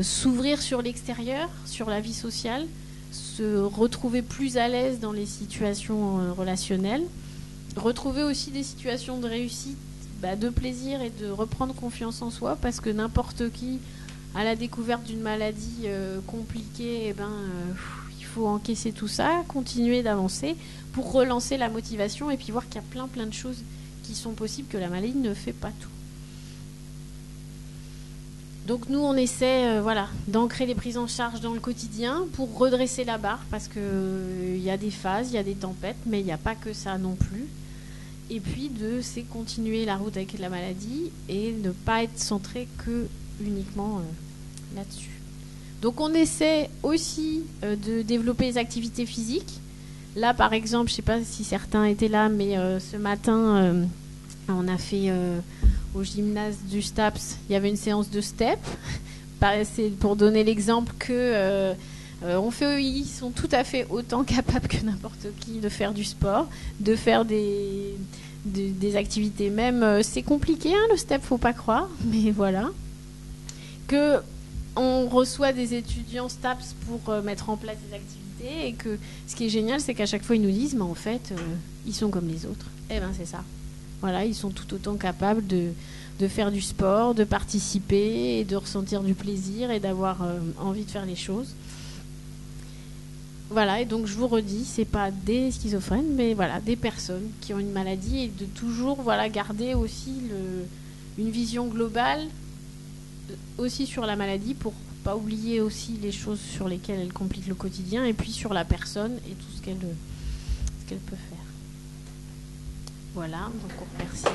s'ouvrir sur l'extérieur, sur la vie sociale, se retrouver plus à l'aise dans les situations relationnelles, retrouver aussi des situations de réussite, de plaisir et de reprendre confiance en soi, parce que n'importe qui, à la découverte d'une maladie compliquée, il faut encaisser tout ça, continuer d'avancer pour relancer la motivation et puis voir qu'il y a plein de choses qui sont possibles, que la maladie ne fait pas tout. Donc nous, on essaie d'ancrer les prises en charge dans le quotidien pour redresser la barre, parce qu'il y a des phases, il y a des tempêtes, mais il n'y a pas que ça non plus. Et puis c'est continuer la route avec la maladie et ne pas être centré que uniquement là-dessus. Donc on essaie aussi de développer les activités physiques. Là, par exemple, je ne sais pas si certains étaient là, mais ce matin, on a fait au gymnase du STAPS, il y avait une séance de step. C'est pour donner l'exemple que ils sont tout à fait autant capables que n'importe qui de faire du sport, de faire des activités. Même, c'est compliqué, le step, faut pas croire, mais voilà. Que on reçoit des étudiants STAPS pour mettre en place des activités, et que ce qui est génial, c'est qu'à chaque fois, ils nous disent, mais en fait, ils sont comme les autres. C'est ça. Voilà, ils sont tout autant capables de faire du sport, de participer, et de ressentir du plaisir et d'avoir envie de faire les choses. Voilà, et donc je vous redis, c'est pas des schizophrènes, mais des personnes qui ont une maladie, et de toujours garder aussi une vision globale aussi sur la maladie, pour pas oublier aussi les choses sur lesquelles elle complique le quotidien, et puis sur la personne et tout ce qu'elle peut faire. Voilà, donc on remercie.